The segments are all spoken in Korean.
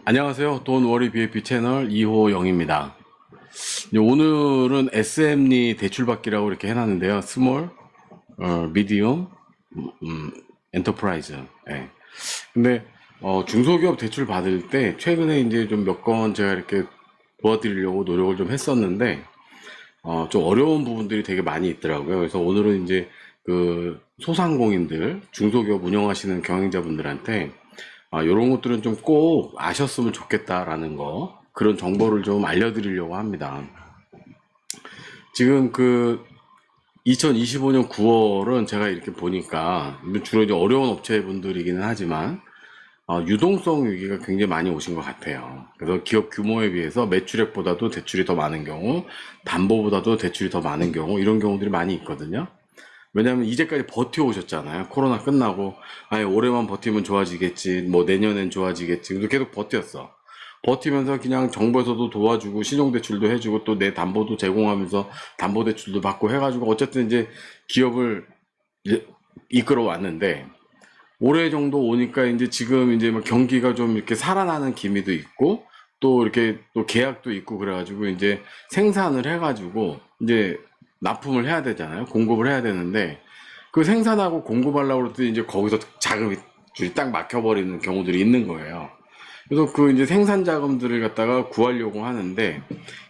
안녕하세요. 돈워리 BFP 채널 2호영입니다. 오늘은 SM리 대출받기라고 이렇게 해놨는데요. 스몰, 미디움, 엔터프라이즈. 예. 근데 중소기업 대출 받을 때 최근에 이제 좀 몇 건 제가 이렇게 도와드리려고 노력을 좀 했었는데 좀 어려운 부분들이 되게 많이 있더라고요. 그래서 오늘은 이제 그 소상공인들, 중소기업 운영하시는 경영자분들한테 이런 것들은 좀 꼭 아셨으면 좋겠다라는 거, 그런 정보를 좀 알려드리려고 합니다. 지금 그 2025년 9월은 제가 이렇게 보니까 주로 이제 어려운 업체분들이기는 하지만 유동성 위기가 굉장히 많이 오신 것 같아요. 그래서 기업 규모에 비해서 매출액보다도 대출이 더 많은 경우, 담보보다도 대출이 더 많은 경우, 이런 경우들이 많이 있거든요. 왜냐면 이제까지 버텨오셨잖아요. 코로나 끝나고, 아예 올해만 버티면 좋아지겠지, 뭐 내년엔 좋아지겠지. 그래서 계속 버텼어. 버티면서 그냥 정부에서도 도와주고, 신용대출도 해주고, 또 내 담보도 제공하면서 담보대출도 받고 해가지고, 어쨌든 이제 기업을 이끌어 왔는데, 올해 정도 오니까 이제 지금 이제 막 경기가 좀 이렇게 살아나는 기미도 있고, 또 이렇게 또 계약도 있고 그래가지고 이제 생산을 해가지고 이제 납품을 해야 되잖아요. 공급을 해야 되는데 그 생산하고 공급하려고 그랬더니 이제 거기서 자금이 줄이 딱 막혀버리는 경우들이 있는 거예요. 그래서 그 이제 생산 자금들을 갖다가 구하려고 하는데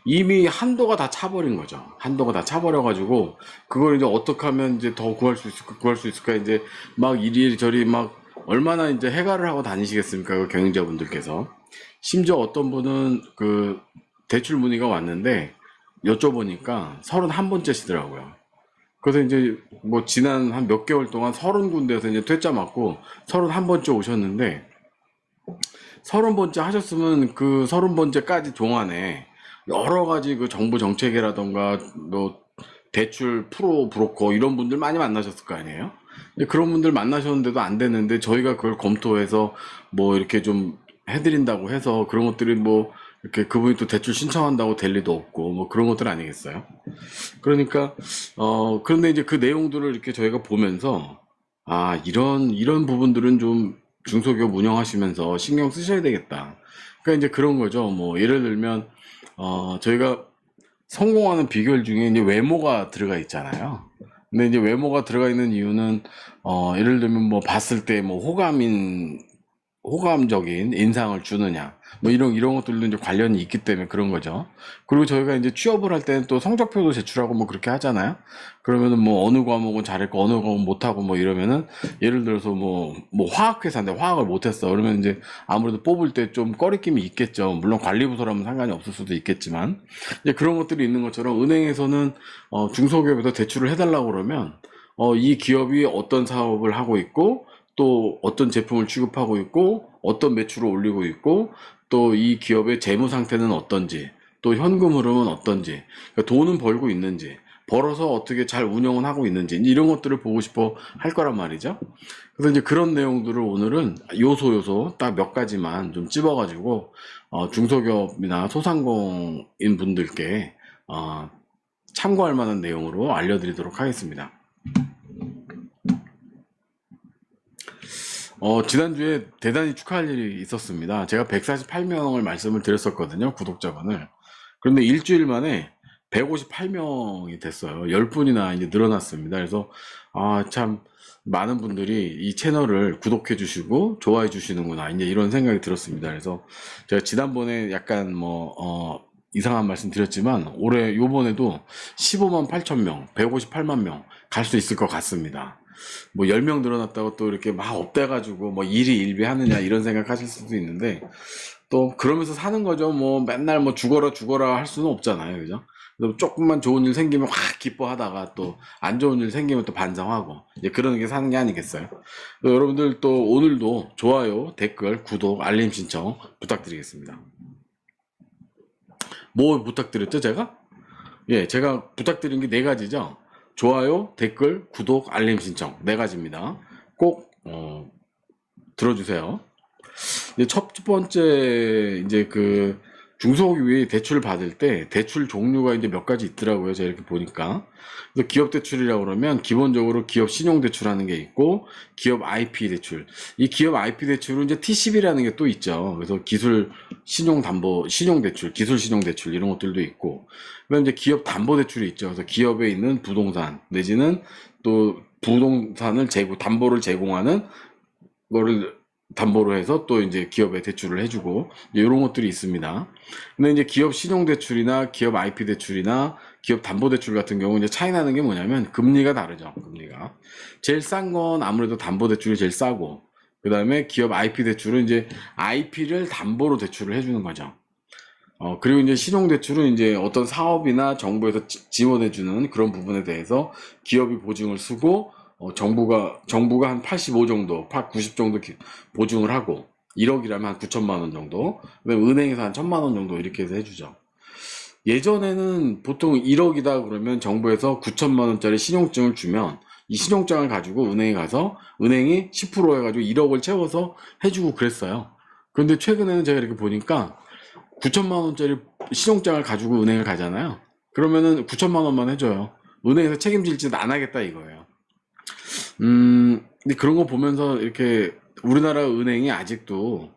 이미 한도가 다 차버린 거죠. 한도가 다 차버려가지고 그걸 이제 어떻게 하면 이제 더 구할 수 있을까 이제 막 이리저리 막 얼마나 이제 해가를 하고 다니시겠습니까? 그 경영자분들께서. 심지어 어떤 분은 그 대출 문의가 왔는데 여쭤보니까 31번째시더라고요. 그래서 이제 뭐 지난 한 몇 개월 동안 30군데에서 이제 퇴짜 맞고 31번째 오셨는데 30번째 하셨으면 그 30번째까지 동안에 여러 가지 그 정부 정책이라던가 뭐 대출 프로 브로커 이런 분들 많이 만나셨을 거 아니에요? 근데 그런 분들 만나셨는데도 안 되는데 저희가 그걸 검토해서 뭐 이렇게 좀 해드린다고 해서 그런 것들이 뭐 이렇게 그분이 또 대출 신청한다고 될 리도 없고 뭐 그런 것들 아니겠어요? 그러니까 그런데 이제 그 내용들을 이렇게 저희가 보면서 이런 부분들은 좀 중소기업 운영하시면서 신경 쓰셔야 되겠다. 그러니까 이제 그런 거죠. 뭐 예를 들면 저희가 성공하는 비결 중에 이제 외모가 들어가 있잖아요. 근데 이제 외모가 들어가 있는 이유는 예를 들면 뭐 봤을 때 뭐 호감적인 인상을 주느냐 뭐 이런 것들도 이제 관련이 있기 때문에 그런 거죠. 그리고 저희가 이제 취업을 할 때는 또 성적표도 제출하고 뭐 그렇게 하잖아요. 그러면은 뭐 어느 과목은 잘했고 어느 과목은 못하고 뭐 이러면은 예를 들어서 뭐 화학 회사인데 화학을 못했어. 그러면 이제 아무래도 뽑을 때 좀 꺼리낌이 있겠죠. 물론 관리부서라면 상관이 없을 수도 있겠지만 이제 그런 것들이 있는 것처럼 은행에서는 중소기업에서 대출을 해달라고 그러면 이 기업이 어떤 사업을 하고 있고 또 어떤 제품을 취급하고 있고 어떤 매출을 올리고 있고 또 이 기업의 재무 상태는 어떤지 또 현금 흐름은 어떤지 그러니까 돈은 벌고 있는지 벌어서 어떻게 잘 운영은 하고 있는지 이런 것들을 보고 싶어 할 거란 말이죠. 그래서 이제 그런 내용들을 오늘은 요소 딱 몇 가지만 좀 찝어가지고 중소기업이나 소상공인 분들께 참고할 만한 내용으로 알려드리도록 하겠습니다. 지난주에 대단히 축하할 일이 있었습니다. 제가 148명을 말씀을 드렸었거든요, 구독자분을. 그런데 일주일 만에 158명이 됐어요. 10분이나 이제 늘어났습니다. 그래서, 참, 많은 분들이 이 채널을 구독해 주시고, 좋아해 주시는구나. 이제 이런 생각이 들었습니다. 그래서 제가 지난번에 약간 이상한 말씀 드렸지만, 요번에도 15만 8천 명, 158만 명 갈 수 있을 것 같습니다. 뭐 10명 늘어났다고 또 이렇게 막 업돼가지고 뭐 일이 일비하느냐 이런 생각하실 수도 있는데 또 그러면서 사는 거죠. 뭐 맨날 뭐 죽어라 할 수는 없잖아요. 그죠? 그래서 조금만 좋은 일 생기면 확 기뻐하다가 또 안 좋은 일 생기면 또 반성하고 이제 그런 게 사는 게 아니겠어요. 여러분들 또 오늘도 좋아요, 댓글, 구독, 알림 신청 부탁드리겠습니다. 뭐 부탁드렸죠, 제가? 예, 제가 부탁드린 게 네 가지죠. 좋아요, 댓글, 구독, 알림 신청 네 가지입니다. 꼭 들어주세요. 이제 첫 번째 이제 그 중소기업이 대출을 받을 때 대출 종류가 이제 몇 가지 있더라고요. 제가 이렇게 보니까. 그래서 기업 대출이라고 그러면 기본적으로 기업 신용 대출하는 게 있고 기업 IP 대출. 이 기업 IP 대출은 이제 T10이라는 게 또 있죠. 그래서 기술 신용 담보, 신용 대출, 기술 신용 대출 이런 것들도 있고. 그다음에 이제 기업 담보 대출이 있죠. 그래서 기업에 있는 부동산 내지는 또 부동산을 담보를 제공하는 거를 담보로 해서 또 이제 기업에 대출을 해주고 이런 것들이 있습니다. 근데 이제 기업 신용 대출이나 기업 IP 대출이나 기업 담보 대출 같은 경우 이제 차이 나는 게 뭐냐면 금리가 다르죠. 금리가 제일 싼 건 아무래도 담보 대출이 제일 싸고 그 다음에 기업 IP 대출은 이제 IP를 담보로 대출을 해주는 거죠. 그리고 이제 신용대출은 이제 어떤 사업이나 정부에서 지원해주는 그런 부분에 대해서 기업이 보증을 쓰고, 정부가 한 85 정도, 90 정도 보증을 하고, 1억이라면 한 9천만 원 정도, 그다음에 은행에서 한 1천만 원 정도 이렇게 해서 해주죠. 예전에는 보통 1억이다 그러면 정부에서 9천만 원짜리 신용증을 주면 이 신용장을 가지고 은행에 가서 은행이 10% 해가지고 1억을 채워서 해주고 그랬어요. 그런데 최근에는 제가 이렇게 보니까 9천만 원짜리 신용장을 가지고 은행을 가잖아요. 그러면은 9천만 원만 해줘요. 은행에서 책임질 짓 안 하겠다 이거예요. 근데 그런 거 보면서 이렇게 우리나라 은행이 아직도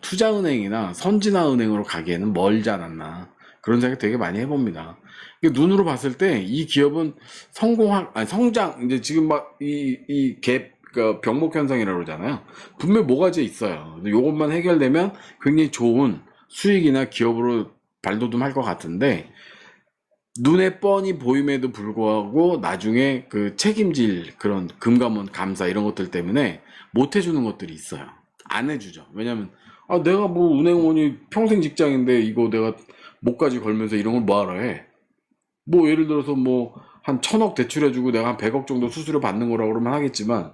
투자은행이나 선진화은행으로 가기에는 멀지 않았나 그런 생각 되게 많이 해봅니다. 눈으로 봤을 때 이 기업은 성장 이제 지금 막 이 갭 그 병목 현상이라고 그러잖아요. 분명 뭐가지 있어요. 근데 요것만 해결되면 굉장히 좋은 수익이나 기업으로 발돋움할 것 같은데 눈에 뻔히 보임에도 불구하고 나중에 그 책임질 그런 금감원 감사 이런 것들 때문에 못 해주는 것들이 있어요. 안 해주죠. 왜냐면 내가 뭐 은행원이 평생 직장인데 이거 내가 목까지 걸면서 이런 걸 뭐하러 해. 뭐 예를 들어서 뭐 한 1,000억 대출해주고 내가 한 100억 정도 수수료 받는 거라고 그러면 하겠지만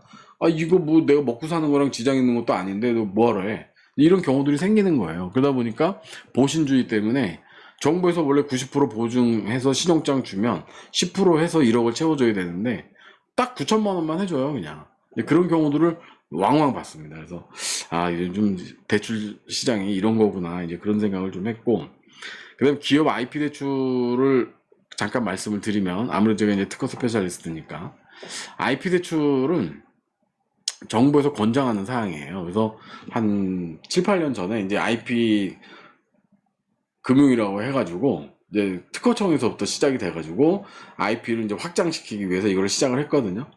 이거 뭐 내가 먹고 사는 거랑 지장 있는 것도 아닌데 너 뭐하러 해. 이런 경우들이 생기는 거예요. 그러다 보니까 보신주의 때문에 정부에서 원래 90% 보증해서 신용장 주면 10% 해서 1억을 채워줘야 되는데 딱 9천만 원만 해줘요 그냥. 그런 경우들을 왕왕 봤습니다. 그래서 이제 좀 대출 시장이 이런 거구나 이제 그런 생각을 좀 했고 그다음 기업 IP 대출을 잠깐 말씀을 드리면 아무래도 제가 이제 특허 스페셜리스트니까 IP 대출은 정부에서 권장하는 사항이에요. 그래서 한 7, 8년 전에 이제 IP 금융이라고 해가지고 이제 특허청에서부터 시작이 돼가지고 IP를 이제 확장시키기 위해서 이걸 시작을 했거든요.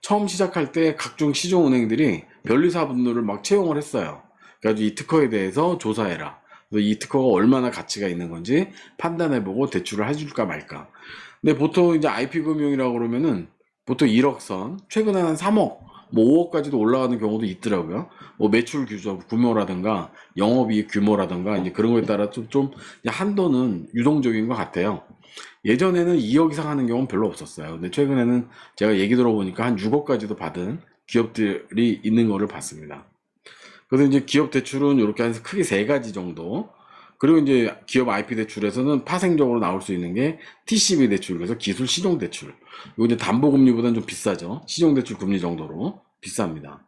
처음 시작할 때 각종 시중은행들이 변리사분들을 막 채용을 했어요. 그래가지고 이 특허에 대해서 조사해라. 그래서 이 특허가 얼마나 가치가 있는 건지 판단해보고 대출을 해줄까 말까. 근데 보통 이제 IP 금융이라고 그러면은 보통 1억 선, 최근에는 한 3억, 뭐 5억까지도 올라가는 경우도 있더라고요. 뭐 매출 규모라든가 영업이익 규모라든가 이제 그런 거에 따라 좀 한도는 유동적인 것 같아요. 예전에는 2억 이상 하는 경우는 별로 없었어요. 근데 최근에는 제가 얘기 들어보니까 한 6억까지도 받은 기업들이 있는 거를 봤습니다. 그래서 이제 기업 대출은 이렇게 한 크게 세 가지 정도. 그리고 이제 기업 IP 대출에서는 파생적으로 나올 수 있는 게 TCB 대출, 그래서 기술 신용 대출. 이거 이제 담보 금리보다는 좀 비싸죠. 신용 대출 금리 정도로 비쌉니다.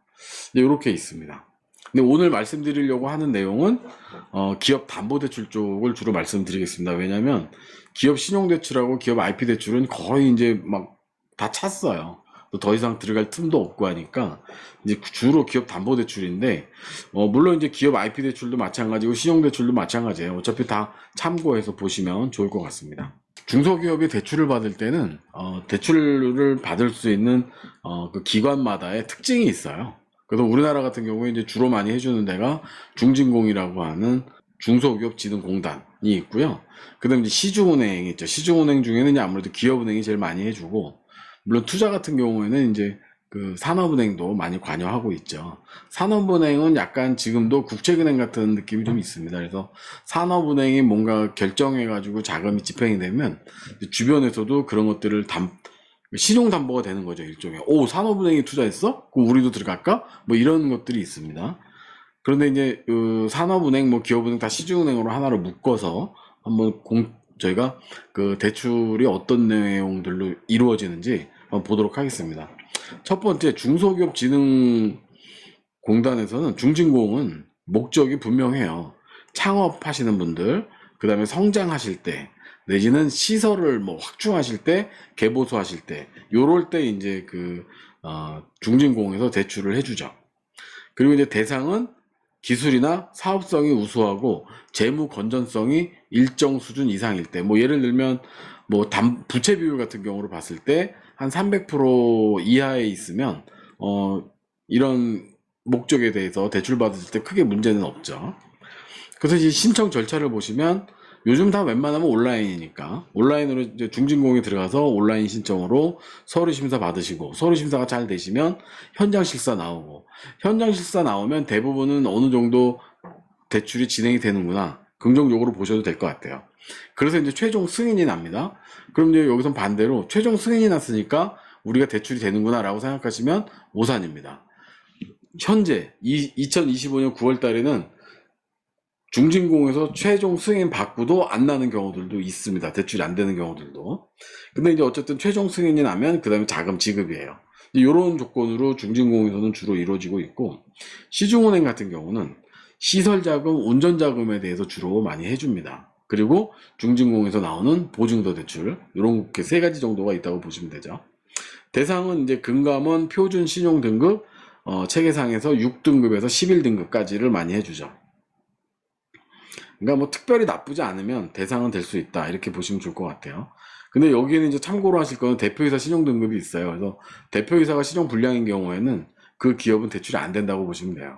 이렇게 있습니다. 근데 오늘 말씀드리려고 하는 내용은 기업 담보 대출 쪽을 주로 말씀드리겠습니다. 왜냐하면 기업 신용 대출하고 기업 IP 대출은 거의 이제 막 다 찼어요. 더 이상 들어갈 틈도 없고 하니까 이제 주로 기업 담보 대출인데 물론 이제 기업 IP 대출도 마찬가지고 신용 대출도 마찬가지예요. 어차피 다 참고해서 보시면 좋을 것 같습니다. 중소기업이 대출을 받을 때는 대출을 받을 수 있는 그 기관마다의 특징이 있어요. 그래서 우리나라 같은 경우에 이제 주로 많이 해주는 데가 중진공이라고 하는 중소기업진흥공단이 있고요. 그다음에 이제 시중은행이 있죠. 시중은행 중에는 이제 아무래도 기업은행이 제일 많이 해주고 물론 투자 같은 경우에는 이제 그 산업은행도 많이 관여하고 있죠. 산업은행은 약간 지금도 국책은행 같은 느낌이 좀 있습니다. 그래서 산업은행이 뭔가 결정해가지고 자금이 집행이 되면 주변에서도 그런 것들을 신용담보가 되는 거죠. 일종의. 산업은행이 투자했어? 그럼 우리도 들어갈까? 뭐 이런 것들이 있습니다. 그런데 이제 그 산업은행, 뭐 기업은행 다 시중은행으로 하나로 묶어서 한번 저희가 그 대출이 어떤 내용들로 이루어지는지 한번 보도록 하겠습니다. 첫 번째, 중소기업진흥공단에서는 중진공은 목적이 분명해요. 창업하시는 분들, 그 다음에 성장하실 때, 내지는 시설을 뭐 확충하실 때, 개보수하실 때, 요럴 때 이제 중진공에서 대출을 해주죠. 그리고 이제 대상은 기술이나 사업성이 우수하고 재무 건전성이 일정 수준 이상일 때, 뭐 예를 들면 뭐 부채 비율 같은 경우로 봤을 때 한 300% 이하에 있으면 이런 목적에 대해서 대출 받으실 때 크게 문제는 없죠. 그래서 이제 신청 절차를 보시면 요즘 다 웬만하면 온라인이니까 온라인으로 이제 중진공에 들어가서 온라인 신청으로 서류 심사 받으시고, 서류 심사가 잘 되시면 현장 실사 나오고, 현장 실사 나오면 대부분은 어느 정도 대출이 진행이 되는구나, 긍정적으로 보셔도 될 것 같아요. 그래서 이제 최종 승인이 납니다. 그럼 이제 여기서 반대로 최종 승인이 났으니까 우리가 대출이 되는구나 라고 생각하시면 오산입니다. 현재 2025년 9월 달에는 중진공에서 최종 승인 받고도 안 나는 경우들도 있습니다. 대출이 안 되는 경우들도. 근데 이제 어쨌든 최종 승인이 나면 그 다음에 자금 지급이에요. 이런 조건으로 중진공에서는 주로 이루어지고 있고, 시중은행 같은 경우는 시설자금, 운전자금에 대해서 주로 많이 해줍니다. 그리고 중진공에서 나오는 보증도 대출, 이렇게 세 가지 정도가 있다고 보시면 되죠. 대상은 이제 금감원 표준 신용 등급, 체계상에서 6등급에서 11등급까지를 많이 해주죠. 그러니까 뭐 특별히 나쁘지 않으면 대상은 될 수 있다, 이렇게 보시면 좋을 것 같아요. 근데 여기에는 이제 참고로 하실 거는 대표이사 신용 등급이 있어요. 그래서 대표이사가 신용 불량인 경우에는 그 기업은 대출이 안 된다고 보시면 돼요.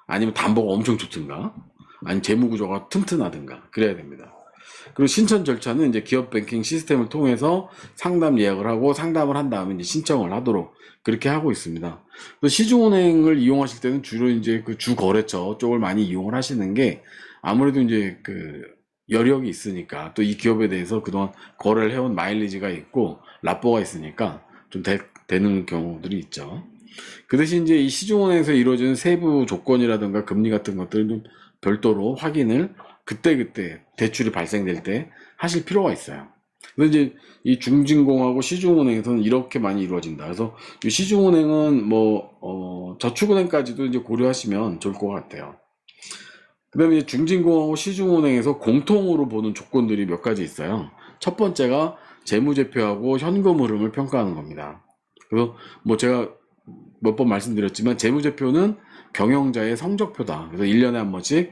아니면 담보가 엄청 좋든가, 아니면 재무 구조가 튼튼하든가 그래야 됩니다. 그리고 신청 절차는 이제 기업 뱅킹 시스템을 통해서 상담 예약을 하고, 상담을 한 다음에 이제 신청을 하도록 그렇게 하고 있습니다. 또 시중은행을 이용하실 때는 주로 이제 그 주거래처 쪽을 많이 이용을 하시는 게, 아무래도 이제 여력이 있으니까, 또 이 기업에 대해서 그동안 거래를 해온 마일리지가 있고 라포가 있으니까 좀 되는 경우들이 있죠. 그 대신 이제 이 시중은행에서 이루어지는 세부 조건이라든가 금리 같은 것들은 좀 별도로 확인을 그때그때 대출이 발생될 때 하실 필요가 있어요. 그래서 이제 이 중진공하고 시중은행에서는 이렇게 많이 이루어진다. 그래서 이 시중은행은 저축은행까지도 이제 고려하시면 좋을 것 같아요. 그 다음에 중진공하고 시중은행에서 공통으로 보는 조건들이 몇 가지 있어요. 첫 번째가 재무제표하고 현금 흐름을 평가하는 겁니다. 그래서 뭐 제가 몇 번 말씀드렸지만 재무제표는 경영자의 성적표다. 그래서 1년에 한 번씩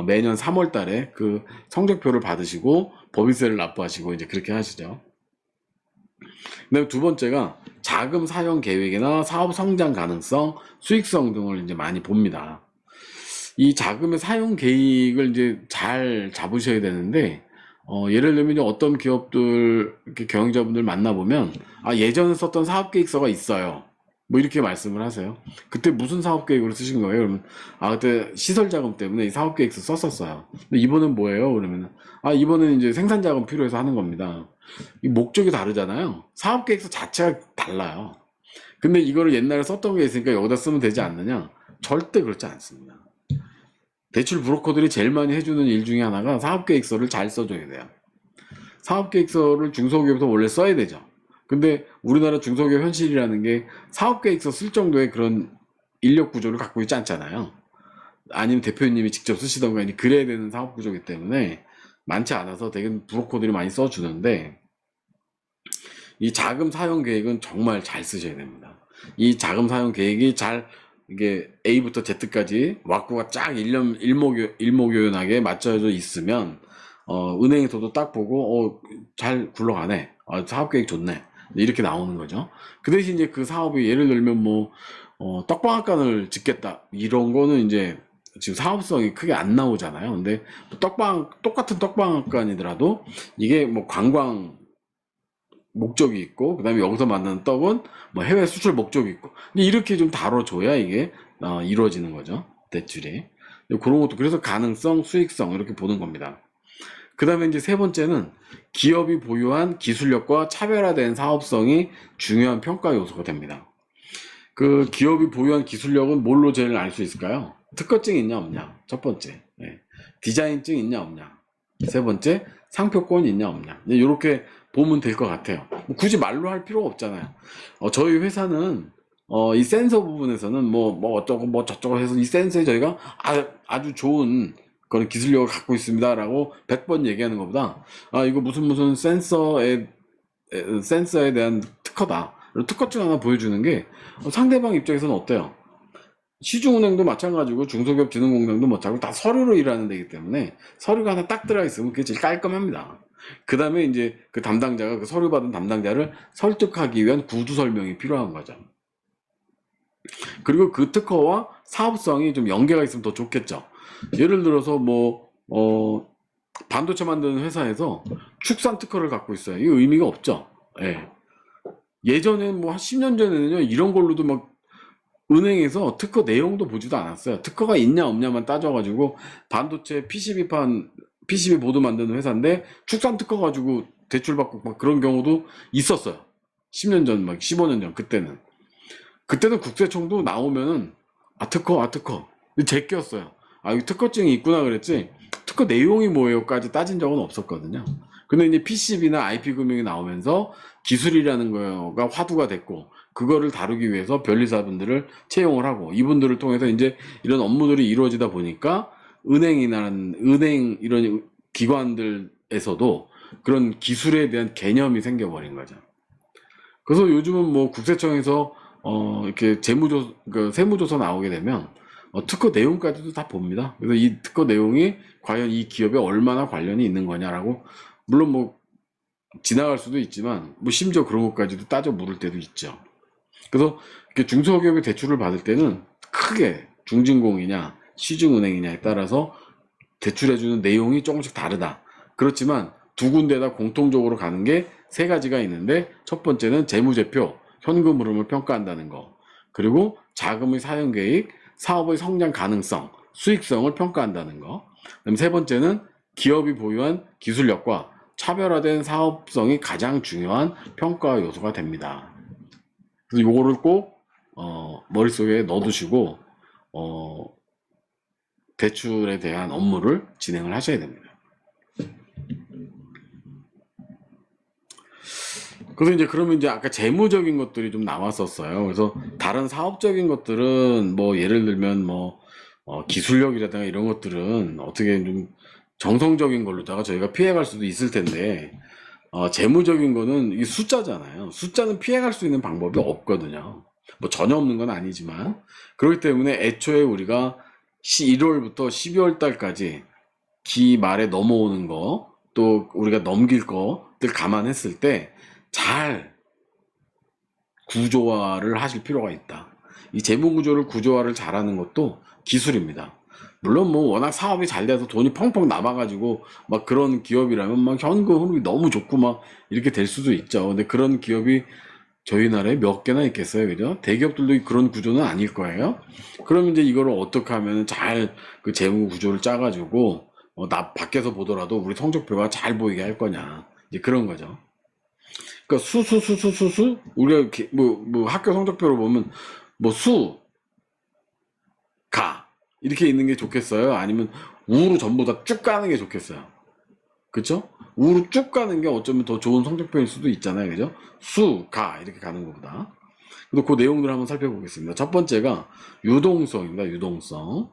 매년 3월 달에 그 성적표를 받으시고 법인세를 납부하시고 이제 그렇게 하시죠. 그다음에 두 번째가 자금 사용 계획이나 사업 성장 가능성, 수익성 등을 이제 많이 봅니다. 이 자금의 사용 계획을 이제 잘 잡으셔야 되는데, 예를 들면 이제 어떤 기업들, 이렇게 경영자분들 만나보면, 예전에 썼던 사업계획서가 있어요, 뭐 이렇게 말씀을 하세요. 그때 무슨 사업계획으로 쓰신 거예요? 그러면, 그때 시설자금 때문에 이 사업계획서 썼었어요. 근데 이번엔 뭐예요? 그러면, 이번엔 이제 생산자금 필요해서 하는 겁니다. 이 목적이 다르잖아요. 사업계획서 자체가 달라요. 근데 이거를 옛날에 썼던 게 있으니까 여기다 쓰면 되지 않느냐? 절대 그렇지 않습니다. 대출 브로커들이 제일 많이 해주는 일 중에 하나가 사업계획서를 잘 써줘야 돼요. 사업계획서를 중소기업에서 원래 써야 되죠. 근데 우리나라 중소기업 현실이라는 게 사업계획서 쓸 정도의 그런 인력 구조를 갖고 있지 않잖아요. 아니면 대표님이 직접 쓰시던가 그래야 되는 사업 구조이기 때문에 많지 않아서 대개 브로커들이 많이 써주는데, 이 자금 사용 계획은 정말 잘 쓰셔야 됩니다. 이 자금 사용 계획이 이게 A부터 Z까지 왁구가 쫙 일목요연하게 맞춰져 있으면, 은행에서도 딱 보고, 잘 굴러가네. 사업계획 좋네. 이렇게 나오는 거죠. 그 대신 이제 그 사업이 예를 들면 떡방앗간을 짓겠다, 이런 거는 이제 지금 사업성이 크게 안 나오잖아요. 근데 똑같은 떡방앗간이더라도 이게 관광 목적이 있고, 그 다음에 여기서 만드는 떡은 해외 수출 목적이 있고, 이렇게 좀 다뤄줘야 이게 이루어지는 거죠, 대출이. 그런 것도, 그래서 가능성, 수익성 이렇게 보는 겁니다. 그 다음에 이제 세 번째는 기업이 보유한 기술력과 차별화된 사업성이 중요한 평가 요소가 됩니다. 그 기업이 보유한 기술력은 뭘로 제일 알 수 있을까요? 특허증 있냐 없냐, 첫 번째. 디자인증 있냐 없냐, 세 번째 상표권 있냐 없냐. 이렇게 보면 될 것 같아요. 굳이 말로 할 필요가 없잖아요. 저희 회사는 이 센서 부분에서는 어쩌고 저쩌고 해서 이 센서에 저희가 아주 좋은 그런 기술력을 갖고 있습니다라고 100번 얘기하는 것보다 이거 무슨 센서에 대한 특허다. 특허증 하나 보여주는 게 상대방 입장에서는 어때요? 시중은행도 마찬가지고 중소기업진흥공단도 마찬가지고 다 서류로 일하는 데이기 때문에 서류가 하나 딱 들어가 있으면 그게 제일 깔끔합니다. 그 다음에 이제 그 담당자가 그 서류 받은 담당자를 설득하기 위한 구두 설명이 필요한 거죠. 그리고 그 특허와 사업성이 좀 연계가 있으면 더 좋겠죠. 예를 들어서 반도체 만드는 회사에서 축산 특허를 갖고 있어요. 이거 의미가 없죠. 예. 예전엔 한 10년 전에는요, 이런 걸로도 막 은행에서 특허 내용도 보지도 않았어요. 특허가 있냐 없냐만 따져가지고 반도체 PCB 보드 만드는 회사인데 축산 특허 가지고 대출받고 막 그런 경우도 있었어요. 10년 전, 15년 전 그때는 국세청도 나오면은 특허 제꼈어요. 여기 특허증이 있구나 그랬지 특허 내용이 뭐예요까지 따진 적은 없었거든요. 근데 이제 PCB나 IP 금융이 나오면서 기술이라는 거가 화두가 됐고 그거를 다루기 위해서 변리사분들을 채용을 하고 이분들을 통해서 이제 이런 업무들이 이루어지다 보니까 은행 이런 기관들에서도 그런 기술에 대한 개념이 생겨버린 거죠. 그래서 요즘은 국세청에서 이렇게 세무조서 나오게 되면 특허 내용까지도 다 봅니다. 그래서 이 특허 내용이 과연 이 기업에 얼마나 관련이 있는 거냐라고 물론 지나갈 수도 있지만 심지어 그런 것까지도 따져 물을 때도 있죠. 그래서 이렇게 중소기업의 대출을 받을 때는 크게 중진공이냐 시중은행이냐에 따라서 대출해주는 내용이 조금씩 다르다. 그렇지만 두 군데다 공통적으로 가는 게 세 가지가 있는데 첫 번째는 재무제표, 현금 흐름을 평가한다는 거. 그리고 자금의 사용 계획, 사업의 성장 가능성, 수익성을 평가한다는 거. 그다음 세 번째는 기업이 보유한 기술력과 차별화된 사업성이 가장 중요한 평가 요소가 됩니다. 그래서 요거를 꼭 머릿속에 넣어두시고 대출에 대한 업무를 진행을 하셔야 됩니다. 그래서 그러면 아까 재무적인 것들이 좀 나왔었어요. 그래서 다른 사업적인 것들은 예를 들면 기술력이라든가 이런 것들은 어떻게 좀 정성적인 걸로다가 저희가 피해갈 수도 있을 텐데 재무적인 거는 이 숫자잖아요. 숫자는 피해갈 수 있는 방법이 없거든요. 전혀 없는 건 아니지만 그렇기 때문에 애초에 우리가 1월부터 12월 달까지 기 말에 넘어오는 거 또 우리가 넘길 것들 감안했을 때 잘 구조화를 하실 필요가 있다. 이 재무 구조를 구조화를 잘하는 것도 기술입니다. 물론 워낙 사업이 잘 돼서 돈이 펑펑 남아가지고 그런 기업이라면 현금 흐름이 너무 좋고 이렇게 될 수도 있죠. 근데 그런 기업이 저희 나라에 몇 개나 있겠어요, 그죠? 대기업들도 그런 구조는 아닐 거예요. 그럼 이제 이거를 어떻게 하면 잘 그 재무 구조를 짜가지고 밖에서 보더라도 우리 성적표가 잘 보이게 할 거냐, 이제 그런 거죠. 그러니까 우리가 이렇게 학교 성적표로 보면 가 이렇게 있는 게 좋겠어요? 아니면 우로 전부 다 쭉 가는 게 좋겠어요? 그쵸? 우로 쭉 가는 게 어쩌면 더 좋은 성적표일 수도 있잖아요, 그죠? 가 이렇게 가는 것보다. 그래서 그 내용들을 한번 살펴보겠습니다. 첫 번째가 유동성입니다. 유동성.